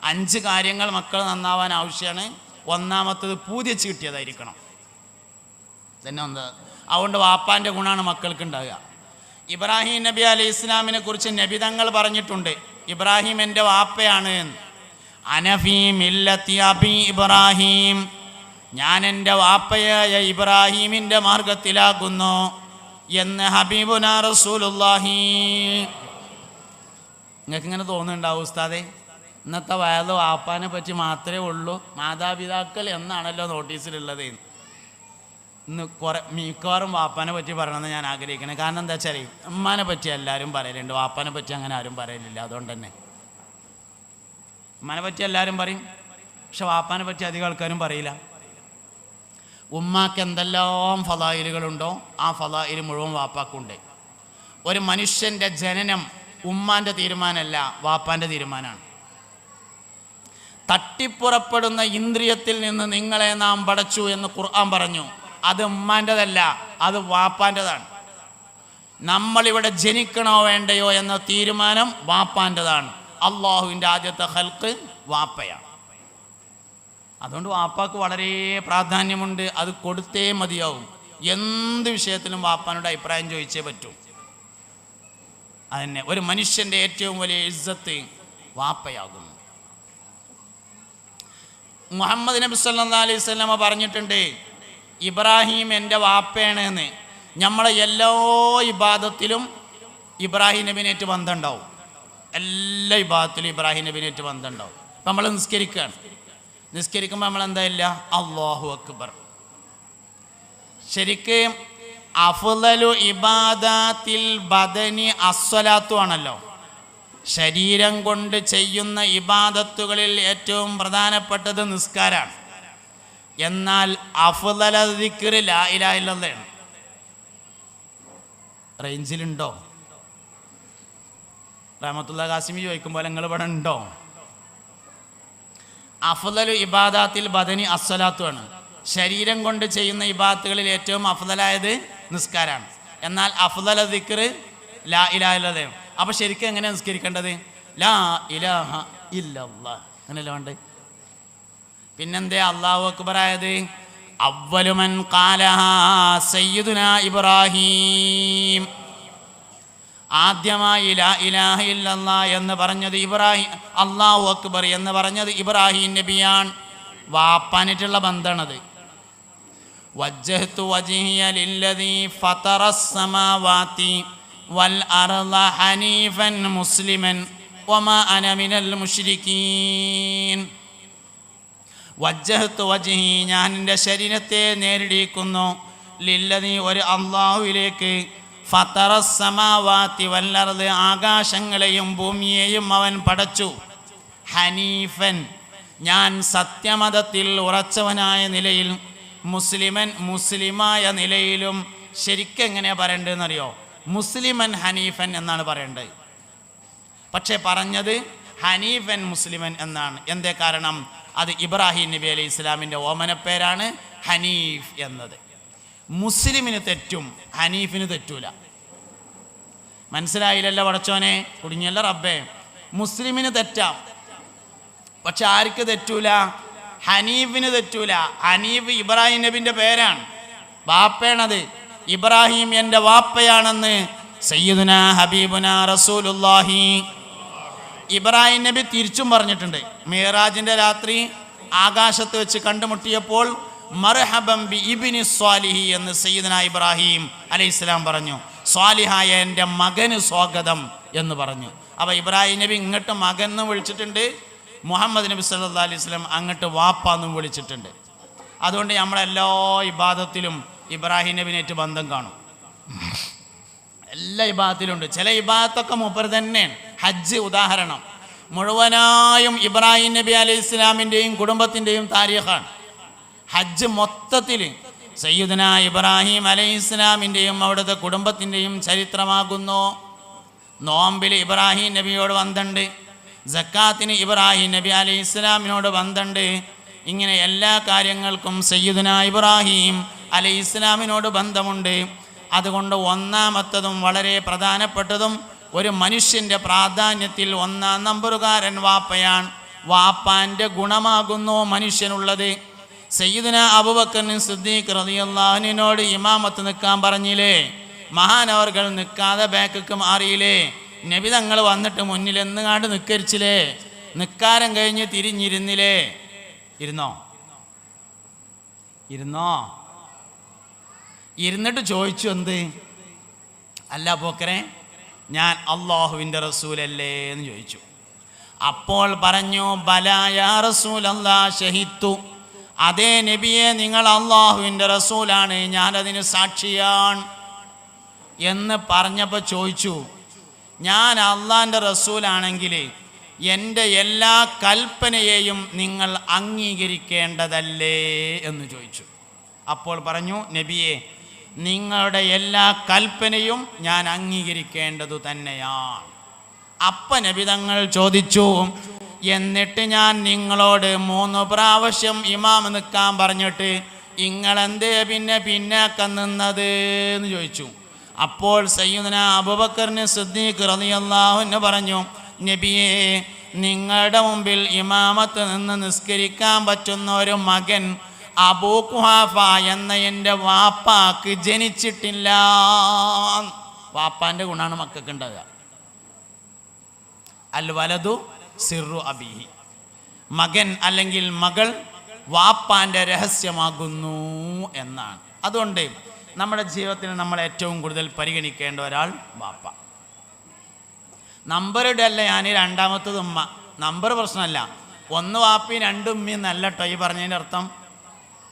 5 കാര്യങ്ങൾ മക്കൾ നന്നാവാൻ ആവശ്യമാണ്. ഒന്നാമത്തത് പൂതിച്ച് കിട്ടിയതായിരിക്കണം തന്നെ. അതുകൊണ്ട് വാപ്പാൻ്റെ ഗുണമാണ് മക്കൾക്ക് ഉണ്ടാകുക. ഇബ്രാഹിം നബി അലൈഹി ഇസ്ലാമിനെ കുറിച്ച് നബി തങ്ങൾ പറഞ്ഞിട്ടുണ്ട്, ഇബ്രാഹിം എൻ്റെ വാപ്പയാണ് എന്ന്. അനഫീ മില്ലത്തി അബി ഇബ്രാഹിം, ഞാൻ എൻ്റെ വാപ്പയായ ഇബ്രാഹിമിൻ്റെ മാർഗത്തിലാകുന്നു എന്ന് ഹബീബുനാ റസൂലുള്ളാഹി. നിങ്ങൾക്ക് ഇങ്ങനെ തോന്നുന്നുണ്ടാവും, ഉസ്താദേ ഇന്നത്തെ വയത് വാപ്പാനെ പറ്റി മാത്രമേ ഉള്ളൂ, മാതാപിതാക്കൾ എന്നാണല്ലോ നോട്ടീസിലുള്ളത്. ഇന്ന് മിക്കവാറും വാപ്പാനെ പറ്റി പറയണമെന്ന് ഞാൻ ആഗ്രഹിക്കണേ. കാരണം എന്താ വെച്ചാൽ ഉമ്മാനെ പറ്റി എല്ലാവരും പറയലുണ്ട്, വാപ്പാനെ പറ്റി അങ്ങനെ ആരും പറയലില്ല. അതുകൊണ്ട് തന്നെ ഉമ്മാനെ പറ്റി എല്ലാവരും പറയും, പക്ഷെ വാപ്പാനെ പറ്റി അധികം ആൾക്കാരും പറയില്ല. ഉമ്മാക്ക് എന്തെല്ലാം ഫളായിലുകളുണ്ടോ ആ ഫളായിൽ മുഴുവൻ വാപ്പാക്കുണ്ട്. ഒരു മനുഷ്യൻ്റെ ജനനം ഉമ്മാൻ്റെ തീരുമാനമല്ല, വാപ്പാൻ്റെ തീരുമാനമാണ്. തട്ടിപ്പുറപ്പെടുന്ന ഇന്ദ്രിയത്തിൽ നിന്ന് നിങ്ങളെ നാം പടച്ചു എന്ന് ഖുർആൻ പറഞ്ഞു. അത് ഉമ്മാൻ്റെതല്ല, അത് വാപ്പാൻ്റെതാണ്. നമ്മളിവിടെ ജനിക്കണോ വേണ്ടയോ എന്ന തീരുമാനം വാപ്പാൻ്റെതാണ്. അള്ളാഹുവിൻ്റെ ആദ്യത്തെ ഖൽഖ് വാപ്പയാണ്. അതുകൊണ്ട് വാപ്പാക്ക് വളരെ പ്രാധാന്യമുണ്ട്. അത് കൊടുത്തേ മതിയാവും. എന്ത് വിഷയത്തിലും വാപ്പാനോട് അഭിപ്രായം ചോദിച്ചേ പറ്റൂ. അതന്നെ ഒരു മനുഷ്യൻ്റെ ഏറ്റവും വലിയ ഇസ്സത്ത് വാപ്പയാകുന്നു. മുഹമ്മദ് നബി സല്ലല്ലാഹു അലൈഹി വസല്ലമ പറഞ്ഞിട്ടുണ്ട്, ഇബ്രാഹിം എൻ്റെ വാപ്പയാണ് എന്ന്. നമ്മളെ എല്ലാ ഇബാദത്തിലും ഇബ്രാഹിം നബിനേറ്റ് ബന്ധമുണ്ടാവും. എല്ലാ ഇബാദത്തിലും ഇബ്രാഹിം നബിനേറ്റ് ബന്ധമുണ്ടാവും. അപ്പം നമ്മൾ നിസ്കരിക്കുമ്പോൾ നമ്മൾ എന്താ ഇല്ല അല്ലാഹു അക്ബർ. ശരിക്കും അഫ്ളലു ഇബാദാത്തിൽ ബദനി അസ്സലാത്തു ആണല്ലോ. ശരീരം കൊണ്ട് ചെയ്യുന്ന ഇബാദത്തുകളിൽ ഏറ്റവും പ്രധാനപ്പെട്ടത് നിസ്കാരാണ്. എന്നാൽ അഫ്ളല ദിക്ർ ലാ ഇലാഹ ഇല്ലല്ലാഹ്. റേഞ്ചിലുണ്ടോ? റഹ്മത്തുള്ളാഹി ഖാസിമി ചോദിക്കുമ്പോൾ നിങ്ങൾ ഇവിടെ ഉണ്ടോ? അഫ്ളലു ഇബാദാത്തിൽ ബദനി അസ്സലാത്തു ആണ്. ശരീരം കൊണ്ട് ചെയ്യുന്ന ഇബാദത്തുകളിൽ ഏറ്റവും അഫ്ളലായത് നിസ്കാരാണ്. എന്നാൽ അഫ്ളല ദിക്ർ ലാ ഇലാഹ ഇല്ലല്ലാഹ്. അപ്പൊ ശരിക്കും എങ്ങനെ നിസ്കരിക്കേണ്ടത്? ലാ ഇലാഹ ഇല്ലല്ലാഹ് അങ്ങനെയല്ല വേണ്ടത്. പിന്നെന്തേ അല്ലാഹു അക്ബർ ആയത്? അവ്വലു മൻ ഖാലഹാ സയ്യിദുനാ ഇബ്രാഹിം. ആദ്യമായി ലാ ഇലാഹ ഇല്ലല്ലാഹ് എന്ന് പറഞ്ഞത് ഇബ്രാഹിം, അല്ലാഹു അക്ബർ എന്ന് പറഞ്ഞത് ഇബ്രാഹിം നബിയാണ്. വാപ്പാനായിട്ടുള്ള ബന്ധമാണത്. വജ്ജഹ്തു വജ്ഹിയ ലില്ലദീ ഫതറസ് സമാവാതി വൽ അർള ഹനീഫൻ മുസ്ലിമൻ വമാ അന മിനൽ മുശ്രിക്കീൻ. വജ്ജഹ്തു വജ്ഹി, ഞാൻ എൻ്റെ ശരീരത്തെ നേരിടിയിരിക്കുന്നു, ലില്ലദീ ഒരു അല്ലാഹുവിലേക്ക്, ഫതറസ് സമാവാതി വൽ അർള ആകാശങ്ങളെയും ഭൂമിയെയും അവൻ പടച്ചു, ഹനീഫൻ ഞാൻ സത്യമതത്തിൽ ഉറച്ചവനായ നിലയിൽ, മുസ്ലിമൻ മുസ്ലിമായ നിലയിലും. ശരിക്കും എങ്ങനെയാണ് പറയേണ്ടതെന്നറിയോ? മുസ്ലിമൻ ഹനീഫൻ എന്നാണ് പറയേണ്ടത്. പക്ഷെ പറഞ്ഞത് ഹനീഫൻ മുസ്ലിമൻ എന്നാണ്. എന്തേ കാരണം? അത് ഇബ്രാഹിം നബി അലൈഹി ഇസ്ലാമിൻ്റെ ഓമനപ്പേരാണ് ഹനീഫ് എന്നത്. മുസ്ലിമിന് തെറ്റും, ഹനീഫിന് തെറ്റൂല. മനസ്സിലായില്ലല്ലോ പടച്ചോനെ? കുടുങ്ങിയല്ല റബ്ബേ. മുസ്ലിമിന് തെറ്റാം, പക്ഷെ ആർക്ക് തെറ്റൂല? ഹനീഫിന് തെറ്റൂല. ഹനീഫ് ഇബ്രാഹിം നബിൻ്റെ പേരാണ്, വാപ്പയാണത്. ഇബ്രാഹിം എൻ്റെ വാപ്പയാണെന്ന് സയ്യിദുനാ ഹബീബുനാ റസൂലുള്ളാഹി ഇബ്രാഹിം നബി തിരിച്ചും പറഞ്ഞിട്ടുണ്ട്. മിഅ്റാജിൻ്റെ രാത്രി ആകാശത്ത് വെച്ച് കണ്ടുമുട്ടിയപ്പോൾ മർഹബൻ ബി ഇബ്നി സ്വാലിഹി എന്ന് സയ്യിദുനാ ഇബ്രാഹിം അലൈഹിസ്സലാം പറഞ്ഞു. സ്വാലിഹായ എൻ്റെ മകന് സ്വാഗതം എന്ന് പറഞ്ഞു. അപ്പോൾ ഇബ്രാഹിം നബി ഇങ്ങോട്ട് മകൻ എന്ന് വിളിച്ചിട്ടുണ്ട്, മുഹമ്മദ് നബി സല്ലല്ലാഹു അലൈഹി വസല്ലം അങ്ങോട്ട് വാപ്പാന്നും വിളിച്ചിട്ടുണ്ട്. അതുകൊണ്ട് നമ്മളെല്ലാ ഇബാദത്തിലും ഇബ്രാഹിം നബിനേറ്റ് ബന്ധം കാണും. എല്ലാ ഇബാദത്തിലുണ്ട്. ചില ഇബാദത്തൊക്കെ മൂപ്പർ തന്നെയാണ്. ഹജ്ജ് ഉദാഹരണം, മുഴുവനായും ഇബ്രാഹിം നബി അലൈഹി ഇസ്ലാമിൻ്റെയും കുടുംബത്തിൻ്റെയും താരീഖാണ്. ഹജ്ജ് മൊത്തത്തിൽ സയ്യിദുനാ ഇബ്രാഹിം അലൈഹി ഇസ്ലാമിൻ്റെയും അവിടുത്തെ കുടുംബത്തിൻ്റെയും ചരിത്രമാകുന്നു. നോമ്പിൽ ഇബ്രാഹിം നബിയോട് ബന്ധമുണ്ട്, സക്കാത്തിന് ഇബ്രാഹിം നബി അലൈഹി ഇസ്ലാമിനോട് ബന്ധമുണ്ട്. ഇങ്ങനെ എല്ലാ കാര്യങ്ങൾക്കും സയ്യിദുനാ ഇബ്രാഹിം അലൈഹി ഇസ്ലാമിനോട് ബന്ധമുണ്ട്. അതുകൊണ്ട് ഒന്നാമത്തതും വളരെ പ്രധാനപ്പെട്ടതും ഒരു മനുഷ്യൻ്റെ പ്രാധാന്യത്തിൽ ഒന്നാം നമ്പറുകാരൻ വാപ്പയാണ്. വാപ്പാൻ്റെ ഗുണമാകുന്നു മനുഷ്യനുള്ളത്. സയ്യിദുനാ അബൂബക്കർ സിദ്ദീഖ് റളിയല്ലാഹു അൻഹുവിനോട് ഇമാമത്ത് നിൽക്കാൻ പറഞ്ഞില്ലേ? മഹാനവർകൾ നിൽക്കാതെ ബാക്കിക്ക് മാറിയില്ലേ? നബി തങ്ങൾ വന്നിട്ട് മുന്നിൽ എന്നുകാണ്ട് നിക്കരിച്ചില്ലേ? നിക്കാരം കഴിഞ്ഞ് തിരിഞ്ഞിരുന്നില്ലേ? ഇരുന്നോ? ഇരുന്നിട്ട് ചോദിച്ചു, എന്ത്? അല്ല പോക്കരെ, ഞാൻ അല്ലാഹുവിൻ്റെ റസൂലല്ലേ എന്ന് ചോദിച്ചു. അപ്പോൾ പറഞ്ഞു, ബലാ യാ റസൂലല്ലാഹ് ഷഹിദ്തു, അതേ നബിയെ, നിങ്ങൾ അല്ലാഹുവിൻ്റെ റസൂലാണ്, ഞാനതിന് സാക്ഷിയാണ് എന്ന് പറഞ്ഞപ്പോൾ ചോദിച്ചു, ഞാൻ അള്ളാൻ്റെ റസൂലാണെങ്കിൽ എൻ്റെ എല്ലാ കൽപ്പനയെയും നിങ്ങൾ അംഗീകരിക്കേണ്ടതല്ലേ എന്ന് ചോദിച്ചു. അപ്പോൾ പറഞ്ഞു, നബിയെ, നിങ്ങളുടെ എല്ലാ കൽപ്പനയും ഞാൻ അംഗീകരിക്കേണ്ടതു തന്നെയാണ്. അപ്പം നബി തങ്ങൾ ചോദിച്ചു, എന്നിട്ട് ഞാൻ നിങ്ങളോട് 3 പ്രാവശ്യം ഇമാം നിൽക്കാൻ പറഞ്ഞിട്ട് നിങ്ങളെന്തേ പിന്നാക്കം നിന്നത് എന്ന് ചോദിച്ചു. അപ്പോൾ സയ്യിദുനാ അബൂബക്കർ സിദ്ദീഖ് റളിയല്ലാഹു അൻഹു പറഞ്ഞു, നബിയെ, നിങ്ങളുടെ മുമ്പിൽ ഇമാമത്ത് നിന്ന് നിസ്കരിക്കാൻ പറ്റുന്ന ഒരു മകൻ അബൂ ഖുഹാഫ എന്ന എൻ്റെ വാപ്പാക്ക് ജനിച്ചിട്ടില്ല. വാപ്പാൻ്റെ ഗുണമാണ് മക്കൾക്ക് ഉണ്ടാകുക. അൽ വലതു സിറു അബീഹി, മകൻ അല്ലെങ്കിൽ മകൾ വാപ്പാൻ്റെ രഹസ്യമാകുന്നു എന്നാണ്. അതുകൊണ്ട് നമ്മുടെ ജീവിതത്തിൽ നമ്മൾ ഏറ്റവും കൂടുതൽ പരിഗണിക്കേണ്ട ഒരാൾ വാപ്പ. നമ്പർ ഇടല്ല ഞാൻ, രണ്ടാമത്തത് ഉമ്മ. നമ്പർ പ്രശ്നമല്ല. ഒന്ന് വാപ്പയും രണ്ട് ഉമ്മയും നല്ല കേട്ടോ ഈ പറഞ്ഞതിൻ്റെ അർത്ഥം.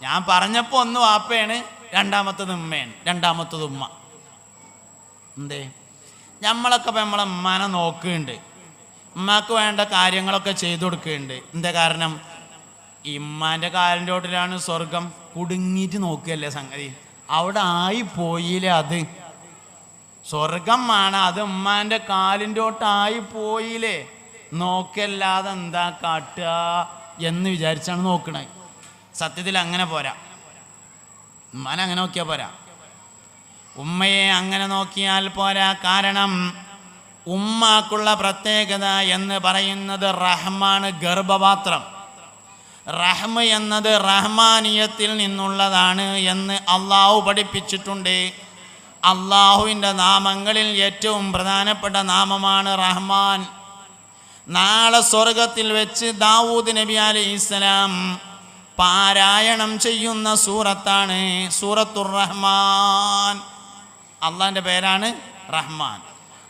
ഞാൻ പറഞ്ഞപ്പോൾ ഒന്ന് വാപ്പയാണ്, രണ്ടാമത്തത് ഉമ്മയാണ്, രണ്ടാമത്തത് ഉമ്മ. എന്തേ നമ്മളൊക്കെ ഇപ്പം നമ്മളെ ഉമ്മാനെ നോക്കുന്നുണ്ട്, ഉമ്മാക്ക് വേണ്ട കാര്യങ്ങളൊക്കെ ചെയ്തു കൊടുക്കുന്നുണ്ട്. എന്താ കാരണം? ഇമ്മാൻ്റെ കാലിൻ്റെ ഓട്ടിലാണ് സ്വർഗം. കുടുങ്ങിയിട്ട് നോക്കുകയല്ലേ സംഗതി. അവിടെ ആയിപ്പോയില്ലേ അത് സ്വർഗം ആണ്, അത് ഉമ്മാൻ്റെ കാലിൻ്റെ ഓട്ടായി പോയില്ലേ, നോക്കല്ലാതെ എന്താ കാട്ടുക എന്ന് വിചാരിച്ചാണ് നോക്കണേ. സത്യത്തിൽ അങ്ങനെ പോരാ. ഉമ്മാനെ അങ്ങനെ നോക്കിയാൽ പോരാ, ഉമ്മയെ അങ്ങനെ നോക്കിയാൽ പോരാ. കാരണം ഉമ്മാക്കുള്ള പ്രത്യേകത എന്ന് പറയുന്നത് റഹ്മാണ്, ഗർഭപാത്രം. റഹ്മ എന്നത് റഹ്മാനിയത്തിൽ നിന്നുള്ളതാണ് എന്ന് അള്ളാഹു പഠിപ്പിച്ചിട്ടുണ്ട്. അള്ളാഹുവിൻ്റെ നാമങ്ങളിൽ ഏറ്റവും പ്രധാനപ്പെട്ട നാമമാണ് റഹ്മാൻ. നാളെ സ്വർഗത്തിൽ വെച്ച് ദാവൂദ് നബി അലൈഹിസ്സലാം പാരായണം ചെയ്യുന്ന സൂറത്താണ് സൂറത്തുർ റഹ്മാൻ. അള്ളാഹിൻ്റെ പേരാണ് റഹ്മാൻ.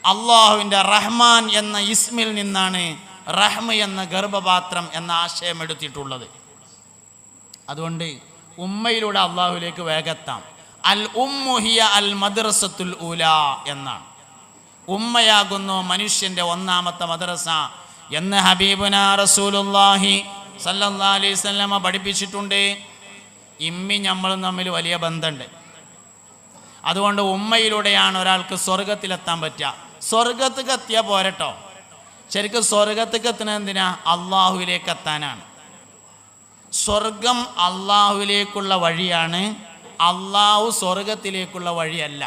അള്ളാഹുവിൻ്റെ റഹ്മാൻ എന്ന ഇസ്മിൽ നിന്നാണ് റഹ്മ എന്ന ഗർഭപാത്രം എന്ന ആശയം എടുത്തിട്ടുള്ളത്. അതുകൊണ്ട് ഉമ്മയിലൂടെ അള്ളാഹുവിലേക്ക് വേഗത്താം. അൽ ഉമ്മു ഹിയ അൽ മദ്രസത്തുൽ ഊലാ എന്നാണ്. ഉമ്മയാകുന്നു മനുഷ്യൻ്റെ ഒന്നാമത്തെ മദ്രസ എന്ന് ഹബീബുനാ റസൂലുള്ളാഹി സല്ലല്ലാഹു അലൈഹി വസല്ലമ പഠിപ്പിച്ചിട്ടുണ്ട്. ഇമ്മി നമ്മളും തമ്മിൽ വലിയ ബന്ധമുണ്ട്. അതുകൊണ്ട് ഉമ്മയിലൂടെയാണ് ഒരാൾക്ക് സ്വർഗത്തിലെത്താൻ പറ്റുക. സ്വർഗത്തേക്ക് എത്തിയാൽ പോരട്ടോ, ശരിക്കും സ്വർഗത്തേക്ക് എത്തുന്നത് എന്തിനാ? അള്ളാഹുവിലേക്ക് എത്താനാണ്. സ്വർഗം അള്ളാഹുവിലേക്കുള്ള വഴിയാണ്, അള്ളാഹു സ്വർഗത്തിലേക്കുള്ള വഴിയല്ല.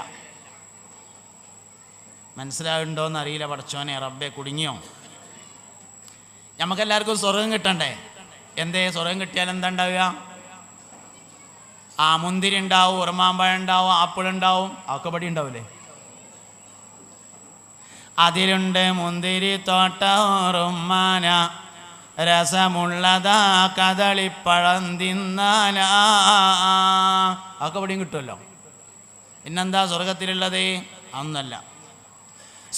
മനസ്സിലാവുണ്ടോയെന്ന് അറിയില്ല. പടച്ചോനെ റബ്ബെ കുടുങ്ങിയോ? നമുക്കെല്ലാവർക്കും സ്വർഗം കിട്ടണ്ടേ? എന്തേ സ്വർഗം കിട്ടിയാൽ എന്താ ഉണ്ടാവുക? മുന്തിരി ഉണ്ടാവും, ഉറുമാമ്പഴം ഉണ്ടാവും, ആപ്പിൾ ഉണ്ടാവും, ഒക്കെ പടി ഉണ്ടാവില്ലേ? അതിലുണ്ട് മുന്തിരി തോട്ട ഉറുമാന, രസമുള്ളതാ കദളിപ്പഴം തിന്നാന, ഒക്കെ പടിയും കിട്ടുമല്ലോ. പിന്നെന്താ സ്വർഗത്തിലുള്ളത്? ഒന്നല്ല.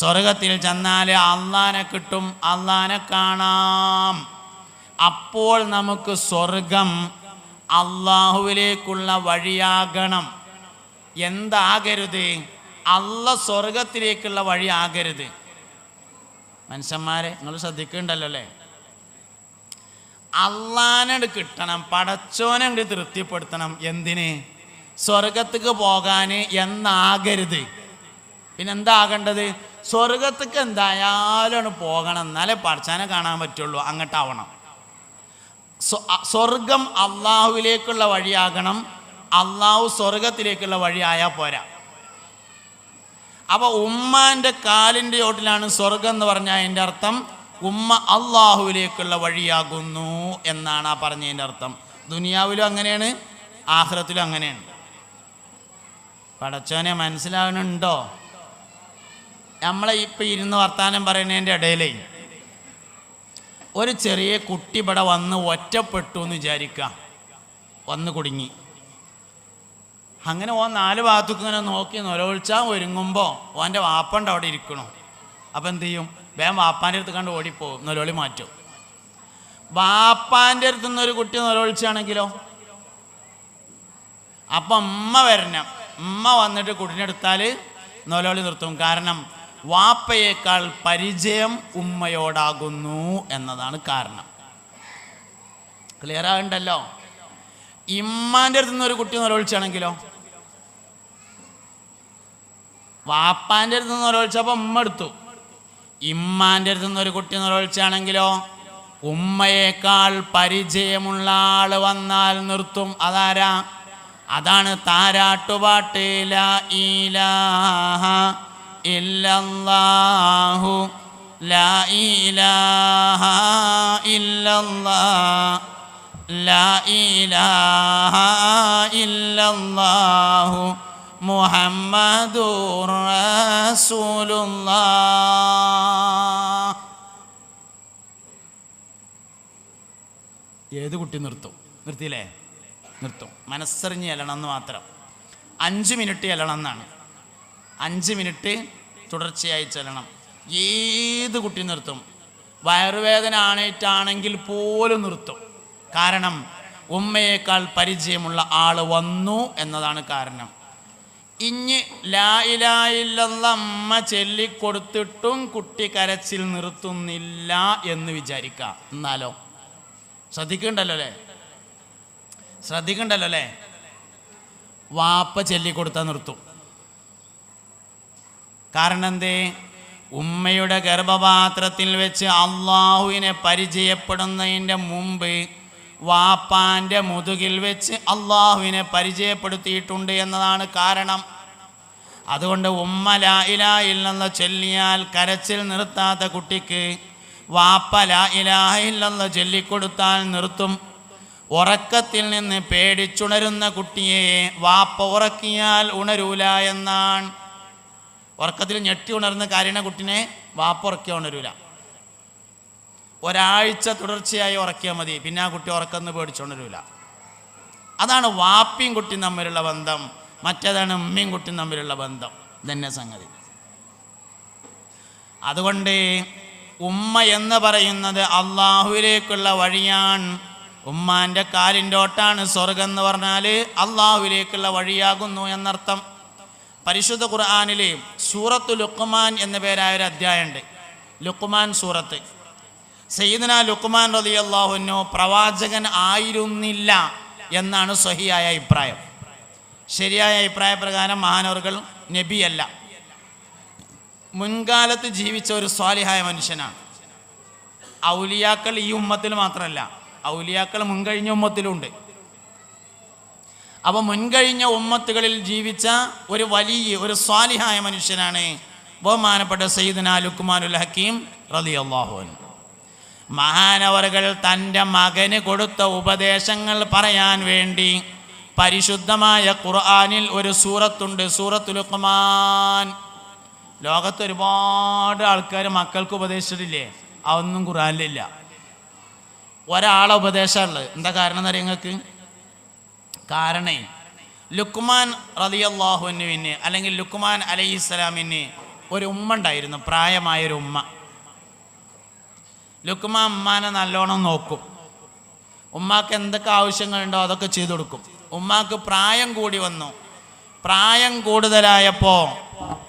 സ്വർഗത്തിൽ ചെന്നാൽ അള്ളാനെ കിട്ടും, അള്ളാനെ കാണാം. അപ്പോൾ നമുക്ക് സ്വർഗം അള്ളാഹുവിലേക്കുള്ള വഴിയാകണം. എന്താകരുത്? സ്വർഗത്തിലേക്കുള്ള വഴി ആകരുത്. മനുഷ്യന്മാരെ നിങ്ങൾ ശ്രദ്ധിക്കുന്നുണ്ടല്ലോ അല്ലേ? അള്ളാനോട് കിട്ടണം, പടച്ചോനെ തൃപ്തിപ്പെടുത്തണം. എന്തിന്? സ്വർഗത്തേക്ക് പോകാൻ എന്നാകരുത്. പിന്നെന്താകേണ്ടത്? സ്വർഗത്തേക്ക് എന്തായാലും പോകണം, എന്നാലേ പടച്ചോനെ കാണാൻ പറ്റുള്ളൂ. അങ്ങോട്ടാവണം. സ്വർഗം അള്ളാഹുവിലേക്കുള്ള വഴിയാകണം, അള്ളാഹു സ്വർഗത്തിലേക്കുള്ള വഴിയായാൽ പോരാ. അപ്പോൾ ഉമ്മാൻ്റെ കാലിൻ്റെ ചോട്ടിലാണ് സ്വർഗം എന്ന് പറഞ്ഞാൽ അതിൻ്റെ അർത്ഥം ഉമ്മ അള്ളാഹുവിലേക്കുള്ള വഴിയാകുന്നു എന്നാണ് ആ പറഞ്ഞതിൻ്റെ അർത്ഥം. ദുനിയാവിലും അങ്ങനെയാണ്, ആഖിറത്തിലും അങ്ങനെയാണ്. പടച്ചോനെ മനസ്സിലാകുന്നുണ്ടോ? നമ്മളെ ഇപ്പം ഇരുന്ന് വർത്താനം പറയുന്നതിൻ്റെ ഇടയിലേ ഒരു ചെറിയ കുട്ടി ഇവിടെ വന്ന് ഒറ്റപ്പെട്ടു എന്ന് വിചാരിക്കുക, വന്ന് കുടുങ്ങി. അങ്ങനെ ഓൻ നാല് ഭാഗത്തേക്ക് ഇങ്ങനെ നോക്കി നൊലോളിച്ചാൽ ഒരുങ്ങുമ്പോൾ ഓൻ്റെ വാപ്പൻ്റെ അവിടെ ഇരിക്കണു. അപ്പം എന്ത് ചെയ്യും? വേഗം വാപ്പാൻ്റെ അടുത്ത് കണ്ട് ഓടിപ്പോവും, നൊലോളി മാറ്റും. വാപ്പാൻ്റെ അടുത്ത് നിന്നൊരു കുട്ടി നൊലോളിച്ചാണെങ്കിലോ? അപ്പം ഉമ്മ വരണം. ഉമ്മ വന്നിട്ട് കുട്ടിനെടുത്താൽ നൊലോളി നിർത്തും. കാരണം വാപ്പയേക്കാൾ പരിചയം ഉമ്മയോടാകുന്നു എന്നതാണ് കാരണം. ക്ലിയർ ആകണ്ടല്ലോ? ഇമ്മാൻ്റെ അടുത്ത് നിന്നൊരു കുട്ടി നൊലോളിച്ചാണെങ്കിലോ? വാപ്പാൻ്റെ അടുത്ത് നിന്ന് നൊലോളിച്ചപ്പോൾ ഉമ്മ എടുത്തു. ഇമ്മാൻ്റെ അടുത്ത് നിന്നൊരു കുട്ടി നൊലോളിച്ചാണെങ്കിലോ ഉമ്മയേക്കാൾ പരിചയമുള്ള ആൾ വന്നാൽ നിർത്തും. അതാരാ? അതാണ് താരാട്ടുപാട്ട്. ലാ ഇലാഹ ഇല്ലല്ലാഹു ലാ ഇലാഹ ഇല്ലല്ലാഹ് ലാ ഇലാഹ ഇല്ലല്ലാഹു മുഹമ്മദുർ റസൂലുള്ളാഹ്. ഏത് കുട്ടി നിർത്തും? നിർത്തിയില്ലേ? നിർത്തും. മനസ്സറിഞ്ഞ് എല്ലണം എന്ന് മാത്രം. 5 മിനിറ്റ് എല്ലണം എന്നാണ്. 5 മിനിറ്റ് തുടർച്ചയായി ചെല്ലണം. ഏത് കുട്ടി നിർത്തും. വയറുവേദന ആണേറ്റാണെങ്കിൽ പോലും നിർത്തും. കാരണം ഉമ്മയേക്കാൾ പരിചയമുള്ള ആൾ വന്നു എന്നതാണ് കാരണം. ഇഞ്ഞ് ലാ ഇലാഹ ഇല്ലല്ലാഹ് അമ്മ ചൊല്ലിക്കൊടുത്തിട്ടും കുട്ടി കരച്ചിൽ നിർത്തുന്നില്ല എന്ന് വിചാരിക്കുക. എന്നാലോ ശ്രദ്ധിക്കണ്ടല്ലോ അല്ലേ? വാപ്പ ചൊല്ലിക്കൊടുത്താൽ നിർത്തും. കാരണം എന്തേ? ഉമ്മയുടെ ഗർഭപാത്രത്തിൽ വെച്ച് അള്ളാഹുവിനെ പരിചയപ്പെടുന്നതിൻ്റെ മുമ്പ് വാപ്പാൻ്റെ മുതുകിൽ വെച്ച് അള്ളാഹുവിനെ പരിചയപ്പെടുത്തിയിട്ടുണ്ട് എന്നതാണ് കാരണം. അതുകൊണ്ട് ഉമ്മ ലാ ഇലാഹ ഇല്ലല്ലാഹ് ചൊല്ലിയാൽ കരച്ചിൽ നിർത്താത്ത കുട്ടിക്ക് വാപ്പ ലാ ഇലാഹ ഇല്ലല്ലാഹ് ചൊല്ലിക്കൊടുത്താൽ നിർത്തും. ഉറക്കത്തിൽ നിന്ന് പേടിച്ചുണരുന്ന കുട്ടിയെ വാപ്പ ഉറക്കിയാൽ ഉണരൂല എന്നാണ്. ഉറക്കത്തിൽ ഞെട്ടി ഉണർന്ന് കരയുന്ന കുട്ടിനെ വാപ്പ ഉറക്കിയാൽ ഉണരൂല. ഒരാഴ്ച തുടർച്ചയായി ഉറക്കിയാൽ മതി, പിന്നെ ആ കുട്ടി ഉറക്കന്ന് പേടിച്ചുണരൂല. അതാണ് വാപ്പിയും കുട്ടിയും തമ്മിലുള്ള ബന്ധം. മറ്റേതാണ് ഉമ്മയും കുട്ടിയും തമ്മിലുള്ള ബന്ധം. ഇതന്നെ സംഗതി. അതുകൊണ്ട് ഉമ്മ എന്ന് പറയുന്നത് അള്ളാഹുവിലേക്കുള്ള വഴിയാണ്. ഉമ്മാൻ്റെ കാലിൻ്റെ ഓട്ടാണ് സ്വർഗം എന്ന് പറഞ്ഞാൽ അള്ളാഹുവിലേക്കുള്ള വഴിയാകുന്നു എന്നർത്ഥം. പരിശുദ്ധ ഖുർആനിൽ സൂറത്തു ലുഖ്മാൻ എന്ന പേരായ ഒരു അധ്യായമുണ്ട്. ലുഖ്മാൻ സൂറത്ത്. സയ്യിദുനാ ലുഖ്മാൻ റളിയല്ലാഹു അൻഹു പ്രവാചകൻ ആയിരുന്നില്ല എന്നാണ് സ്വഹിയായ അഭിപ്രായം. ശരിയായ അഭിപ്രായ പ്രകാരം മഹാനവറുകൾ നബിയല്ല, മുൻകാലത്ത് ജീവിച്ച ഒരു സ്വാലിഹായ മനുഷ്യനാണ്. ഔലിയാക്കൾ ഈ ഉമ്മത്തിൽ മാത്രമല്ല, ഔലിയാക്കൾ മുൻകഴിഞ്ഞ ഉമ്മത്തിലുണ്ട്. അപ്പോൾ മുൻകഴിഞ്ഞ ഉമ്മത്തുകളിൽ ജീവിച്ച ഒരു വലിയ ഒരു സ്വാലിഹായ മനുഷ്യനാണ് ബഹുമാനപ്പെട്ട സയ്യിദുനാ ലുഖ്മാനുൽ ഹക്കീം റളിയല്ലാഹു അൻഹു. മഹാനവറുകൾ തൻ്റെ മകന് കൊടുത്ത ഉപദേശങ്ങൾ പറയാൻ വേണ്ടി പരിശുദ്ധമായ ഖുർആനിൽ ഒരു സൂറത്തുണ്ട്, സൂറത്തുൽ ലുഖ്മാൻ. ലോകത്ത് ഒരുപാട് ആൾക്കാർ മക്കൾക്ക് ഉപദേശിച്ചിട്ടില്ലേ? അതൊന്നും ഖുർആനിലില്ല. ഒരാളെ ഉപദേശമുള്ളത്. എന്താ കാരണം എന്നറിയാം നിങ്ങൾക്ക്? കാരണം ലുഖ്മാൻ റളിയല്ലാഹു അൻഹുവിന് അല്ലെങ്കിൽ ലുഖ്മാൻ അലൈഹിസ്സലാമിന് ഒരു ഉമ്മ ഉണ്ടായിരുന്നു, പ്രായമായൊരു ഉമ്മ. ലുഖ്മാൻ ഉമ്മാനെ നല്ലോണം നോക്കും. ഉമ്മാക്ക് എന്തൊക്കെ ആവശ്യങ്ങളുണ്ടോ അതൊക്കെ ചെയ്തു കൊടുക്കും. ഉമ്മാക്ക് പ്രായം കൂടി വന്നു. പ്രായം കൂടുതലായപ്പോൾ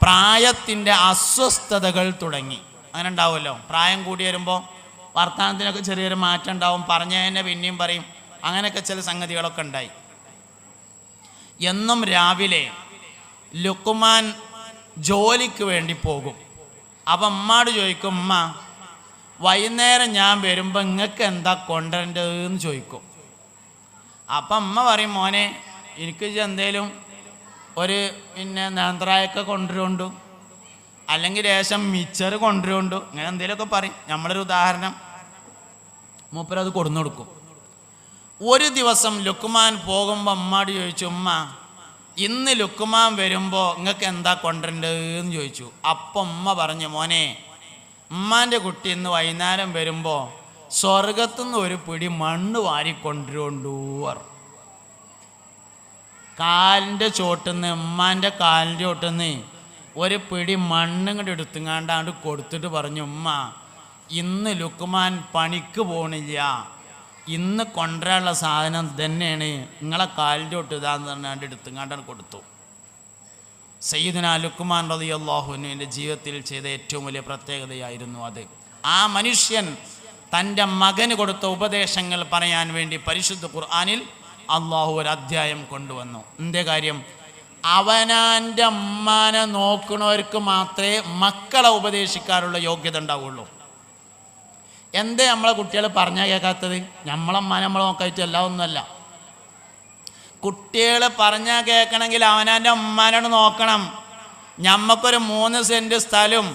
പ്രായത്തിൻ്റെ അസ്വസ്ഥതകൾ തുടങ്ങി. അങ്ങനെ ഉണ്ടാവുമല്ലോ, പ്രായം കൂടി വരുമ്പോൾ വർത്തമാനത്തിനൊക്കെ ചെറിയൊരു മാറ്റം ഉണ്ടാവും. പറഞ്ഞതിനെ പിന്നെയും പറയും. അങ്ങനെയൊക്കെ ചില സംഗതികളൊക്കെ ഉണ്ടായി. എന്നും രാവിലെ ലുഖ്മാൻ ജോലിക്ക് വേണ്ടി പോകും. അപ്പം അമ്മാട് ചോദിക്കും, ഉമ്മ വൈകുന്നേരം ഞാൻ വരുമ്പോൾ നിങ്ങൾക്ക് എന്താ കൊണ്ടുവരേണ്ടതെന്ന് ചോദിക്കും. അപ്പം അമ്മ പറയും, മോനെ എനിക്ക് എന്തേലും ഒരു നേന്ത്രായൊക്കെ കൊണ്ടുവരുകൊണ്ടു, അല്ലെങ്കിൽ ലേശം മിച്ചർ കൊണ്ടുവരുകൊണ്ടു, ഇങ്ങനെ എന്തെങ്കിലുമൊക്കെ പറയും. നമ്മളൊരു ഉദാഹരണം. മൂപ്പരത് കൊടുന്നു കൊടുക്കും. ഒരു ദിവസം ലുഖ്മാൻ പോകുമ്പോൾ അമ്മാട് ചോദിച്ചു, ഉമ്മ ഇന്ന് ലുഖ്മാൻ വരുമ്പോൾ നിങ്ങൾക്ക് എന്താ കൊണ്ടുവരേണ്ടതെന്ന് ചോദിച്ചു. അപ്പം ഉമ്മ പറഞ്ഞു, മോനെ ഉമ്മാൻ്റെ കുട്ടി ഇന്ന് വൈകുന്നേരം വരുമ്പോൾ സ്വർഗത്തുനിന്ന് ഒരു പിടി മണ്ണ് വാരിക്കൊണ്ടുകൊണ്ടു. കാലിൻ്റെ ചോട്ടുന്ന്, ഉമ്മാൻ്റെ കാലിൻ്റെ ചോട്ടുന്ന് ഒരു പിടി മണ്ണും കൂടി എടുത്തുങ്ങാണ്ടാണ്ട് കൊടുത്തിട്ട് പറഞ്ഞു, ഉമ്മ ഇന്ന് ലുഖ്മാൻ പണിക്ക് പോകണില്ല, ഇന്ന് കൊണ്ടുവരാനുള്ള സാധനം തന്നെയാണ്, നിങ്ങളെ കാലിൻ്റെ തൊട്ട് ഇതാന്ന് പറഞ്ഞാണ്ട് എടുത്തുങ്ങാണ്ടാണ് കൊടുത്തു. സയ്യിദുനാ ലുഖ്മാൻ റളിയല്ലാഹു അൻഹുവിൻ്റെ ജീവിതത്തിൽ ചെയ്ത ഏറ്റവും വലിയ പ്രത്യേകതയായിരുന്നു അത്. ആ മനുഷ്യൻ തൻ്റെ മകന് കൊടുത്ത ഉപദേശങ്ങൾ പറയാൻ വേണ്ടി പരിശുദ്ധ ഖുർആനിൽ അള്ളാഹു ഒരു അധ്യായം കൊണ്ടുവന്നു. എന്തേ കാര്യം? അവനാൻ്റെ അമ്മാനെ നോക്കുന്നവർക്ക് മാത്രമേ മക്കളെ ഉപദേശിക്കാനുള്ള യോഗ്യത ഉണ്ടാവുള്ളൂ. എന്തേ നമ്മളെ കുട്ടികൾ പറഞ്ഞാൽ കേൾക്കാത്തത്? നമ്മളമ്മ നമ്മളെ നോക്കായിട്ട് എല്ലാം ഒന്നുമല്ല. കുട്ടികൾ പറഞ്ഞാൽ കേൾക്കണമെങ്കിൽ അവനാൻ്റെ അമ്മാനോട് നോക്കണം. ഞമ്മക്കൊരു 3 സെൻറ്റ് സ്ഥലം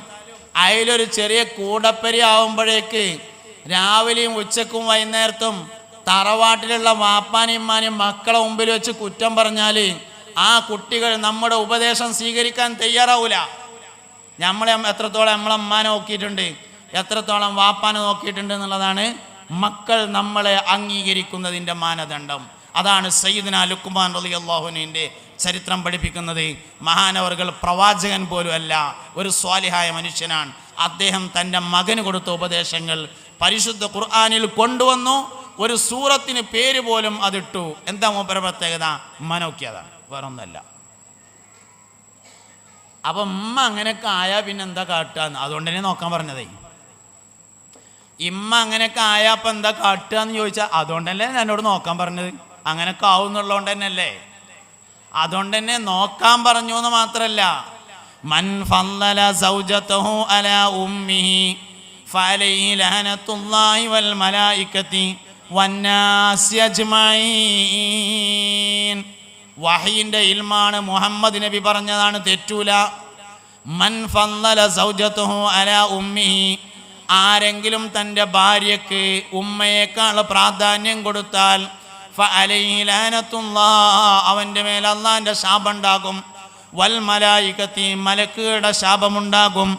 അതിലൊരു ചെറിയ കൂടപ്പരി ആവുമ്പോഴേക്ക് രാവിലെയും ഉച്ചക്കും വൈകുന്നേരത്തും തറവാട്ടിലുള്ള വാപ്പാനെയും ഉമ്മാനെയും മക്കളെ മുമ്പിൽ വെച്ച് കുറ്റം പറഞ്ഞാൽ ആ കുട്ടികൾ നമ്മുടെ ഉപദേശം സ്വീകരിക്കാൻ തയ്യാറാവില്ല. നമ്മളെ എത്രത്തോളം നമ്മളെ അമ്മാനെ നോക്കിയിട്ടുണ്ട്, എത്രത്തോളം വാപ്പാനെ നോക്കിയിട്ടുണ്ട് എന്നുള്ളതാണ് മക്കൾ നമ്മളെ അംഗീകരിക്കുന്നതിൻ്റെ മാനദണ്ഡം. അതാണ് സയ്യിദുനാ ലുഖ്മാൻ റളിയല്ലാഹുവിൻ്റെ ചരിത്രം പഠിപ്പിക്കുന്നത്. മഹാനവർകൾ പ്രവാചകൻ പോലും അല്ല, ഒരു സ്വാലിഹായ മനുഷ്യനാണ്. അദ്ദേഹം തൻ്റെ മകന് കൊടുത്ത ഉപദേശങ്ങൾ പരിശുദ്ധ ഖുർആനിൽ കൊണ്ടുവന്നു. ഒരു സൂറത്തിന് പേര് പോലും അതിട്ടു. എന്താ മൂപ്പര പ്രത്യേകത? മനോക്കിയതാണ്, വേറൊന്നല്ല. അപ്പം ഉമ്മ അങ്ങനെയൊക്കെ ആയാൽ പിന്നെ എന്താ കാട്ടുകയെന്ന് അതുകൊണ്ട് തന്നെ നോക്കാൻ പറഞ്ഞതേ. ഇമ്മ അങ്ങനെയൊക്കെ ആയാൽ അപ്പം എന്താ കാട്ടുക എന്ന് ചോദിച്ചാൽ അതുകൊണ്ടല്ലേ എന്നോട് നോക്കാൻ പറഞ്ഞത്. അങ്ങനെയൊക്കെ ആവും എന്നുള്ളതുകൊണ്ട് തന്നെ അല്ലേ, അതുകൊണ്ട് തന്നെ നോക്കാൻ പറഞ്ഞു എന്ന് മാത്രമല്ല. മൻ ഫളല സൗജതഹു അലാ ഉമ്മിഹി ഫഅലൈഹി ലഅനത്തുല്ലാഹി വൽ മലായികതി വന്നാസി അജ്മഈൻ. വഹയിൻ്റെ ഇൽമാണ്, മുഹമ്മദ് നബി പറഞ്ഞതാണ്, തെറ്റൂല. മൻ ഫളല സൗജതഹു അലാ ഉമ്മിഹി, ആരെങ്കിലും തൻ്റെ ഭാര്യയ്ക്ക് ഉമ്മയേക്കാൾ പ്രാധാന്യം കൊടുത്താൽ ഫഅലൈഹി ലഅനത്തുല്ലാഹ്, അവൻ്റെ മേൽ അല്ലാഹുവിൻ്റെ ശാപമുണ്ടാകും. വൽ മലായികത്തി, മലക്കുകളുടെ ശാപമുണ്ടാകും.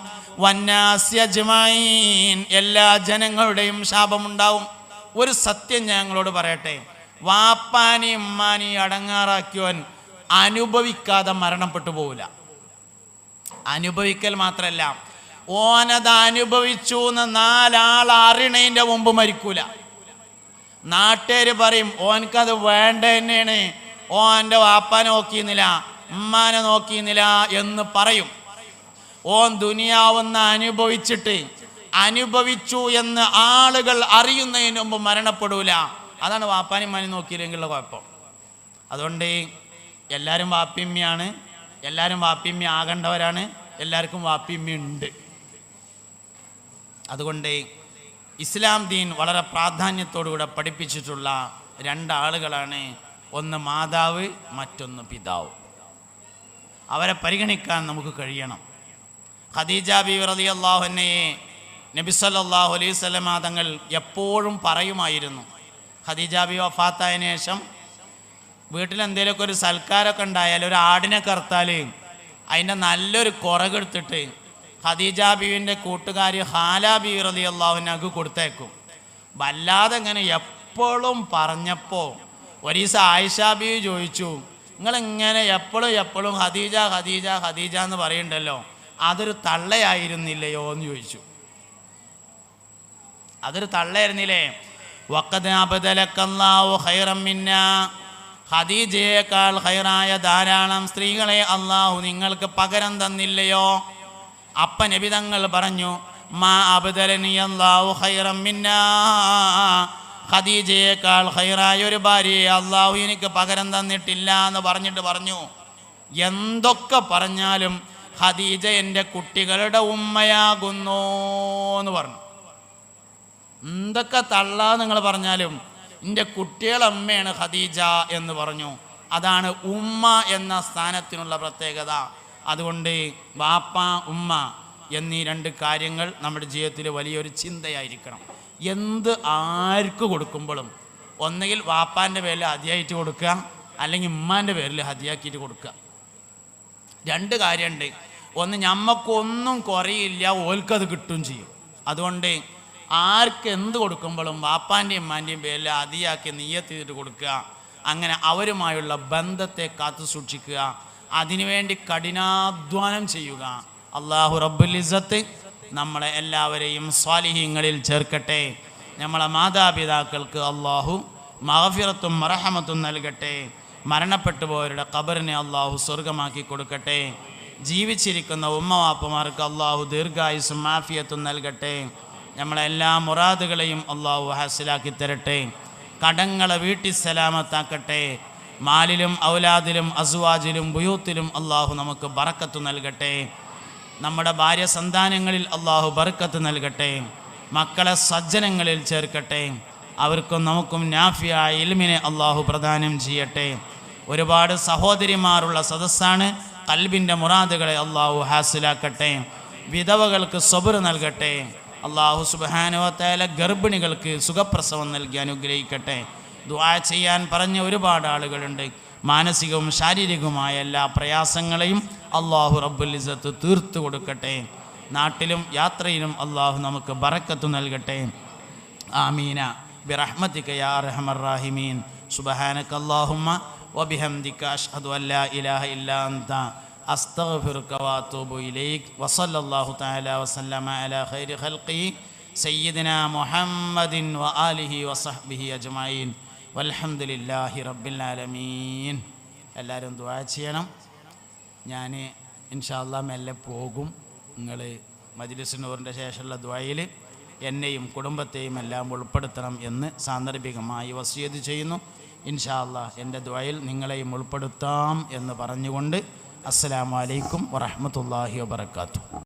വന്നാസി അജ്മഈൻ, എല്ലാ ജനങ്ങളുടെയും ശാപമുണ്ടാവും. ഒരു സത്യം ഞങ്ങളോട് പറയട്ടെ, വാപ്പാനി ഉമ്മാനി അടങ്ങാറാക്കിയവൻ അനുഭവിക്കാതെ മരണപ്പെട്ടു പോവില്ല. അനുഭവിക്കൽ മാത്രമല്ല, ഓനത് അനുഭവിച്ചു എന്ന് 4 ആൾ അറിയണതിൻ്റെ മുമ്പ് മരിക്കൂല. നാട്ടുകാർ പറയും ഓനക്കത് വേണ്ട തന്നെയാണ്, ഓൻ്റെ വാപ്പാനെ നോക്കിയിരുന്നില്ല, ഉമ്മാനെ നോക്കിയിരുന്നില്ല എന്ന് പറയും. ഓൻ ദുനിയാവെന്ന് അനുഭവിച്ചു എന്ന് ആളുകൾ അറിയുന്നതിന് മുമ്പ് മരണപ്പെടൂല. അതാണ് വാപ്പാനും ഉമ്മാനും നോക്കിയില്ലെങ്കിലുള്ള കുഴപ്പം. അതുകൊണ്ട് എല്ലാവരും വാപ്പിയമ്മയാണ്, എല്ലാവരും വാപ്പിയമ്മ ആകേണ്ടവരാണ്, എല്ലാവർക്കും വാപ്പിയമ്മ ഉണ്ട്. അതുകൊണ്ട് ഇസ്ലാം ദീൻ വളരെ പ്രാധാന്യത്തോടുകൂടെ പഠിപ്പിച്ചിട്ടുള്ള 2 ആളുകളാണ്, ഒന്ന് മാതാവ്, മറ്റൊന്ന് പിതാവ്. അവരെ പരിഗണിക്കാൻ നമുക്ക് കഴിയണം. ഖദീജ ബീവി റളിയല്ലാഹു അൻഹയെ നബി സല്ലല്ലാഹു അലൈഹി വസല്ലം തങ്ങൾ എപ്പോഴും പറയുമായിരുന്നു. ഖദീജ ബീവി വഫാത്തായതിനു ശേഷം വീട്ടിലെന്തെങ്കിലുമൊക്കെ ഒരു സൽക്കാരമൊക്കെ ഉണ്ടായാൽ, ഒരു ആടിനെ കറുത്താൽ അതിൻ്റെ നല്ലൊരു കുറകെടുത്തിട്ട് ഖദീജ ബീവിൻ്റെ കൂട്ടുകാരി ഹാല ബീവി റളിയല്ലാഹു അൻഹയ്ക്ക് കൊടുത്തേക്കും. വല്ലാതെ ഇങ്ങനെ എപ്പോഴും പറഞ്ഞപ്പോൾ ഒരു ദിവസം ആയിഷ ബീവി ചോദിച്ചു, നിങ്ങളിങ്ങനെ എപ്പോഴും ഖദീജ ഖദീജ ഖദീജ എന്ന് പറയുന്നുണ്ടല്ലോ, അതൊരു തള്ളയായിരുന്നില്ലയോ എന്ന് ചോദിച്ചു. അതൊരു തള്ളയായിരുന്നില്ലേ? വഖദ് അബ്ദലക്കല്ലാഹു ഖൈറൻ മിന്നാ, ഖദീജയേക്കാൾ ഖൈറായ ധാരാളം സ്ത്രീകളെ അള്ളാഹു നിങ്ങൾക്ക് പകരം തന്നില്ലയോ? അപ്പ നബി തങ്ങൾ പറഞ്ഞു, മാ അബ്ദലനി അല്ലാഹു ഖൈറൻ മിന്നാ, ഖദീജയേക്കാൾ ഖൈറായ ഒരു ഭാര്യയെ അള്ളാഹു എനിക്ക് പകരം തന്നിട്ടില്ല എന്ന് പറഞ്ഞിട്ട് പറഞ്ഞു, എന്തൊക്കെ പറഞ്ഞാലും ഖദീജ എൻ്റെ കുട്ടികളുടെ ഉമ്മയാകുന്നു എന്ന് പറഞ്ഞു. എന്തൊക്കെ തള്ളാ നിങ്ങൾ പറഞ്ഞാലും എൻ്റെ കുട്ടികളുടെ അമ്മയാണ് ഖദീജ എന്ന് പറഞ്ഞു. അതാണ് ഉമ്മ എന്ന സ്ഥാനത്തിനുള്ള പ്രത്യേകത. അതുകൊണ്ട് വാപ്പ ഉമ്മ എന്നീ 2 കാര്യങ്ങൾ നമ്മുടെ ജീവിതത്തിൽ വലിയൊരു ചിന്തയായിരിക്കണം. എന്ത് ആർക്ക് കൊടുക്കുമ്പോഴും ഒന്നുകിൽ വാപ്പാൻ്റെ പേരിൽ ഹദിയായിട്ട് കൊടുക്കുക, അല്ലെങ്കിൽ ഉമ്മാൻ്റെ പേരിൽ ഹദിയാക്കിയിട്ട് കൊടുക്കുക. 2 കാര്യമുണ്ട്. ഒന്ന്, ഞമ്മക്കൊന്നും കുറയില്ല, ഓൽക്കത് കിട്ടും ചെയ്യും. അതുകൊണ്ട് ആർക്ക് എന്ത് കൊടുക്കുമ്പോഴും വാപ്പാൻ്റെയും ഉമ്മാൻ്റെയും പേരിൽ ഹദിയാക്കി നിയ്യത്ത് ചെയ്തിട്ട് കൊടുക്കുക. അങ്ങനെ അവരുമായുള്ള ബന്ധത്തെ കാത്തു സൂക്ഷിക്കുക, അതിനുവേണ്ടി കഠിനാധ്വാനം ചെയ്യുക. അല്ലാഹു റബ്ബുൽ ഇസ്സത്ത് നമ്മളെ എല്ലാവരെയും സ്വാലിഹീങ്ങളിൽ ചേർക്കട്ടെ. നമ്മളെ മാതാപിതാക്കൾക്ക് അല്ലാഹു മഗ്ഫിറത്തും മർഹമത്തും നൽകട്ടെ. മരണപ്പെട്ടു പോയവരുടെ ഖബറിനെ അല്ലാഹു സ്വർഗമാക്കി കൊടുക്കട്ടെ. ജീവിച്ചിരിക്കുന്ന ഉമ്മവാപ്പമാർക്ക് അല്ലാഹു ദീർഘായുസ്സും ആഫിയത്തും നൽകട്ടെ. നമ്മളെല്ലാ മുറാദുകളെയും അല്ലാഹു ഹാസിലാക്കി തരട്ടെ. കടങ്ങളെ വീട്ടി സലാമത്താക്കട്ടെ. മാലിലും ഔലാദിലും അസ്വാജിലും ബുയൂത്തിലും അല്ലാഹു നമുക്ക് ബറക്കത്ത് നൽകട്ടെ. നമ്മുടെ ഭാര്യ സന്താനങ്ങളിൽ അല്ലാഹു ബർക്കത്ത് നൽകട്ടെ. മക്കളെ സജ്ജനങ്ങളിൽ ചേർക്കട്ടെ. അവർക്കും നമുക്കും നാഫിയായ ഇൽമിനെ അല്ലാഹു പ്രദാനം ചെയ്യട്ടെ. ഒരുപാട് സഹോദരിമാരുള്ള സദസ്സാണ്. ഖൽബിൻ്റെ മുറാദുകളെ അല്ലാഹു ഹാസിലാക്കട്ടെ. വിധവകൾക്ക് സബ്ർ നൽകട്ടെ. അല്ലാഹു സുബ്ഹാനഹു വ തആല ഗർഭിണികൾക്ക് സുഖപ്രസവം നൽകി അനുഗ്രഹിക്കട്ടെ. ദുആ ചെയ്യാൻ പറഞ്ഞ ഒരുപാട് ആളുകളുണ്ട്. മാനസികവും ശാരീരികവുമായ എല്ലാ പ്രയാസങ്ങളെയും അല്ലാഹു റബ്ബുൽ ഇസ്സത്ത് തീർത്തു കൊടുക്കട്ടെ. നാട്ടിലും യാത്രയിലും അല്ലാഹു നമുക്ക് ബറക്കത്ത് നൽകട്ടെ. ആമീന ബിറഹ്മതിക യാ അർഹമർ റാഹിമീൻ. സുബ്ഹാനകല്ലാഹുമ്മ വബിഹംദിക അഷ്ഹദു അൻ ലാ ഇലാഹ ഇല്ലാ അൻത അസ്തഗ്ഫിറുക വഅതൂബു ഇലൈക്. വസല്ലല്ലാഹു തആല വസല്ലമ അലാ ഖൈരി ഖൽഖി സയ്യിദിനാ മുഹമ്മദിൻ വആലിഹി വസഹ്ബിഹി അജ്മഈൻ. വൽഹംദുലില്ലാഹി റബ്ബിൽ ആലമീൻ. എല്ലാവരും ദുആ ചെയ്യണം. ഞാൻ ഇൻഷാ അല്ലാഹ് മെല്ലെ പോകും. നിങ്ങൾ മജ്ലിസ് നൂറിൻ്റെ ശേഷമുള്ള ദുആയിൽ എന്നെയും കുടുംബത്തെയും എല്ലാം ഉൾപ്പെടുത്തണം എന്ന് സാന്ദർഭികമായി വസിയത്ത് ചെയ്യുന്നു. ഇൻഷാ അല്ലാഹ് എൻ്റെ ദുആയിൽ നിങ്ങളെയും ഉൾപ്പെടുത്താം എന്ന് പറഞ്ഞുകൊണ്ട് അസ്സലാമു അലൈക്കും വറഹ്മത്തുള്ളാഹി വബറകാതുഹു.